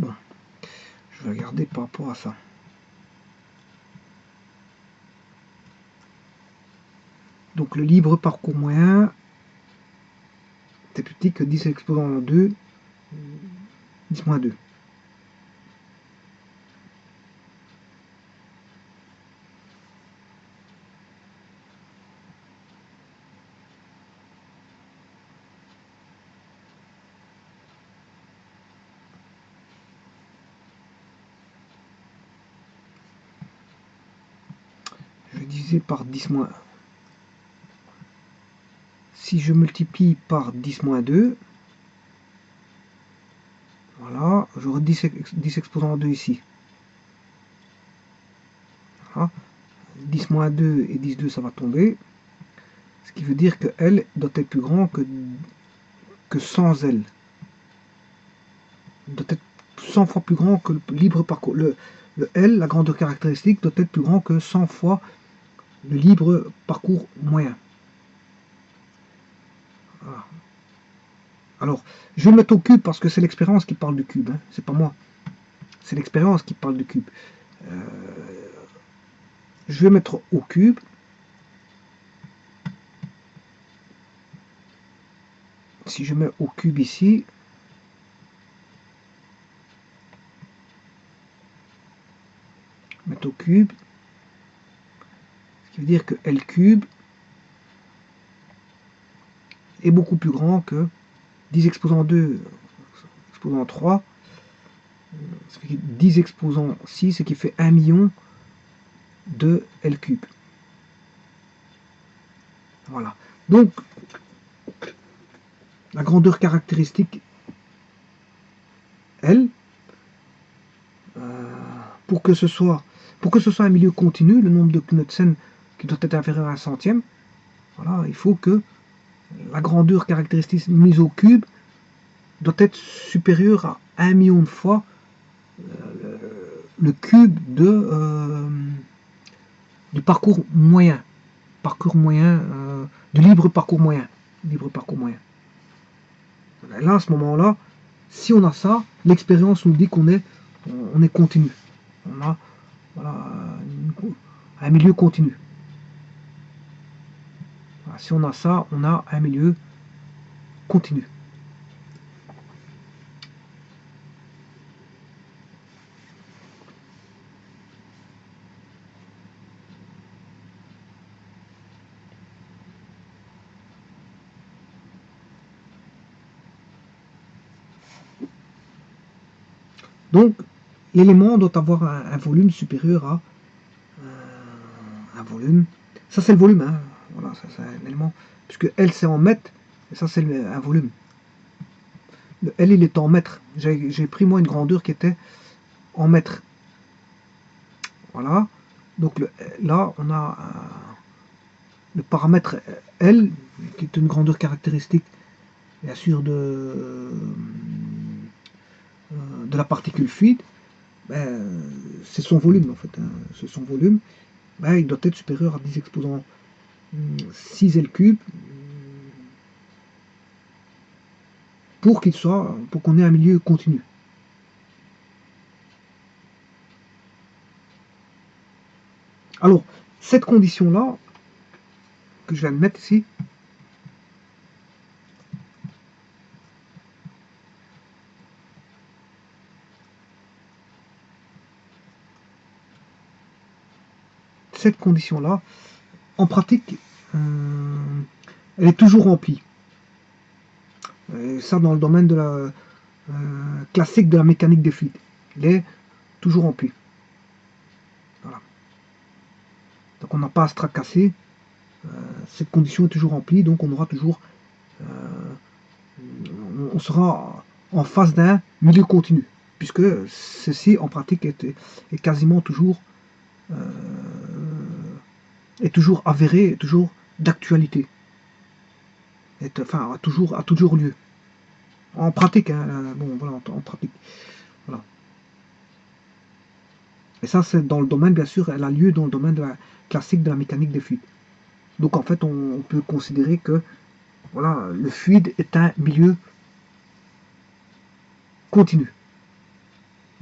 Bon, je vais regarder par rapport à ça. Donc le libre parcours moyen, c'est plus petit que 10 exposant 2, 10 moins 2. Je vais diviser par 10 moins 1. Si je multiplie par 10 moins 2, voilà, j'aurai 10 exposant 2 ici. Voilà. 10 moins 2 et 10, 2, ça va tomber. Ce qui veut dire que L doit être plus grand que sans L. Il doit être 100 fois plus grand que le libre parcours. Le L, la grandeur caractéristique, doit être plus grand que 100 fois le libre parcours moyen. Voilà. Alors, je vais mettre au cube parce que c'est l'expérience qui parle du cube, hein. C'est pas moi. C'est l'expérience qui parle du cube. Je vais mettre au cube. Si je mets au cube ici, mettre au cube, ce qui veut dire que L cube est beaucoup plus grand que 10 exposant 2, exposant 3, ça fait 10 exposant 6, ce qui fait 1 million de L cube. Voilà. Donc, la grandeur caractéristique L, pour que ce soit un milieu continu, le nombre de Knudsen qui doit être inférieur à un centième, voilà, il faut que la grandeur caractéristique mise au cube doit être supérieure à 1 million de fois le cube du parcours moyen. Du libre parcours moyen. Là, à ce moment-là, si on a ça, l'expérience nous dit qu'on est continu. On a voilà, un milieu continu. Voilà, si on a ça, on a un milieu continu. Donc, l'élément doit avoir un volume supérieur à un volume. Ça, c'est le volume. Hein. Voilà, ça, c'est un élément. Puisque L, c'est en mètres. Et ça, c'est un volume. Le L, il est en mètres. J'ai pris, moi, une grandeur qui était en mètres. Voilà. Donc, là, on a le paramètre L, qui est une grandeur caractéristique, bien sûr, de la particule fluide. Ben, c'est son volume, en fait. Hein. C'est son volume. Ben, il doit être supérieur à 10 exposant 6 L cube pour qu'on ait un milieu continu. Alors, cette condition-là, que je viens de mettre ici, cette condition-là, en pratique, elle est toujours remplie. Et ça, dans le domaine de la classique de la mécanique des fluides, elle est toujours remplie. Voilà. Donc on n'a pas à se tracasser. Cette condition est toujours remplie, donc on aura toujours, on sera en face d'un milieu continu, puisque ceci en pratique est quasiment toujours avéré, est toujours d'actualité, enfin a toujours lieu. En pratique, hein, bon voilà, en pratique. Voilà. Et ça, c'est dans le domaine, bien sûr, elle a lieu dans le domaine de la classique de la mécanique des fluides. Donc en fait, on peut considérer que voilà, le fluide est un milieu continu.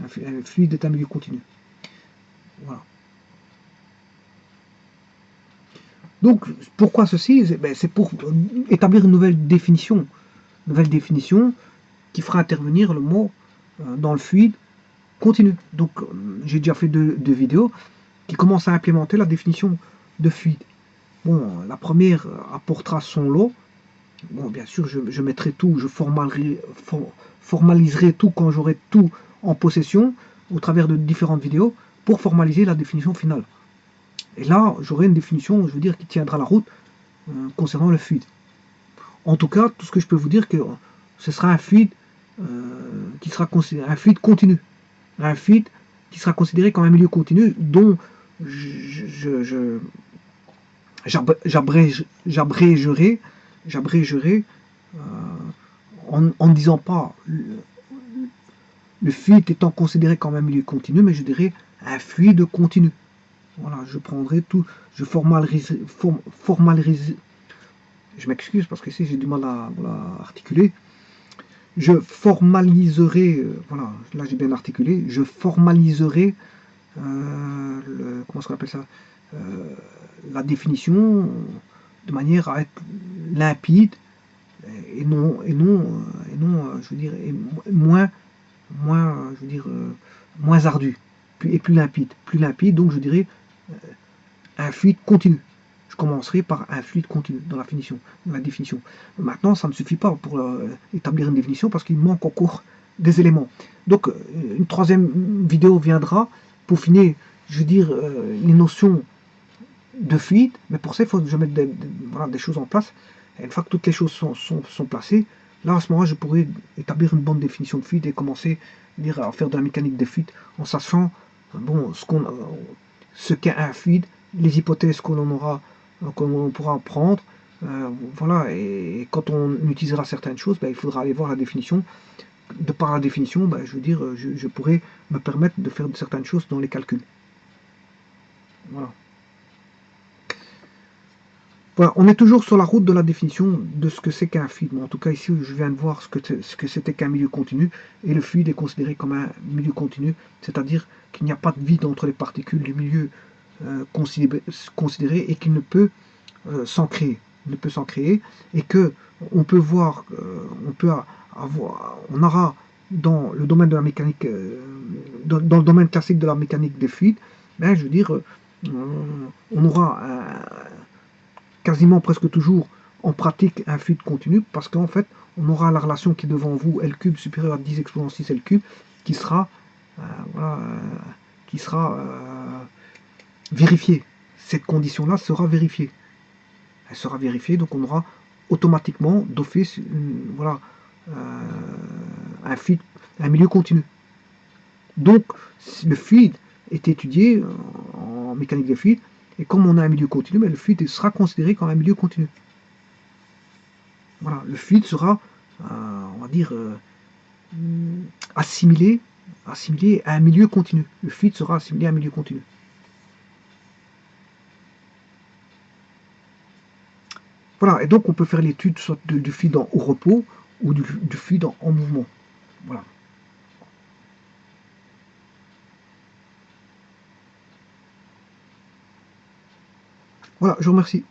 Un fluide est un milieu continu. Voilà. Donc, pourquoi ceci? C'est pour établir une nouvelle définition. Nouvelle définition qui fera intervenir le mot dans le fluide continu. Donc, j'ai déjà fait deux vidéos qui commencent à implémenter la définition de fluide. Bon, la première apportera son lot. Bon, bien sûr, je mettrai tout, je formaliserai tout quand j'aurai tout en possession au travers de différentes vidéos pour formaliser la définition finale. Et là, j'aurai une définition, je veux dire, qui tiendra la route concernant le fluide. En tout cas, tout ce que je peux vous dire, que ce sera un fluide qui sera considéré un fluide continu, un fluide qui sera considéré comme un milieu continu dont j'abrégerai en ne disant pas le fluide étant considéré comme un milieu continu, mais je dirais un fluide continu. Voilà, je prendrai tout, je formaliserai, je m'excuse parce que ici j'ai du mal à articuler. Je formaliserai, voilà, là j'ai bien articulé, je formaliserai, comment on appelle ça, la définition de manière à être limpide et non, je veux dire, moins, je veux dire, moins ardu et plus limpide, donc je dirais un fluide continu. Je commencerai par un fluide continu dans la définition. Maintenant, ça ne suffit pas pour établir une définition parce qu'il manque encore des éléments. Donc, une troisième vidéo viendra pour finir, je veux dire, les notions de fluide, mais pour ça, il faut que je mette des choses en place. Et une fois que toutes les choses sont placées, là, à ce moment-là, je pourrais établir une bonne définition de fluide et commencer à faire de la mécanique des fluides en sachant bon, ce qu'est un fluide, les hypothèses qu'on pourra prendre. Voilà, et quand on utilisera certaines choses, il faudra aller voir la définition. De par la définition, je veux dire, je pourrais me permettre de faire certaines choses dans les calculs. Voilà. Voilà, on est toujours sur la route de la définition de ce que c'est qu'un fluide. En tout cas, ici, je viens de voir ce que c'était qu'un milieu continu. Et le fluide est considéré comme un milieu continu, c'est-à-dire qu'il n'y a pas de vide entre les particules du milieu considéré et qu'il ne peut s'en créer. Et que on peut voir, on aura dans le domaine de la mécanique, dans le domaine classique de la mécanique des fluides, je veux dire, on aura quasiment presque toujours en pratique un fluide continu parce qu'en fait on aura la relation qui est devant vous L cube supérieur à 10 exponent 6 L cube qui sera vérifiée. Cette condition là sera vérifiée. Elle sera vérifiée, donc on aura automatiquement d'office un fluide, un milieu continu. Donc le fluide est étudié en mécanique des fluides. Et comme on a un milieu continu, le fluide sera considéré comme un milieu continu. Voilà, le fluide sera, on va dire, assimilé à un milieu continu. Le fluide sera assimilé à un milieu continu. Voilà, et donc on peut faire l'étude soit du fluide au repos ou du fluide en mouvement. Voilà. Voilà, je vous remercie.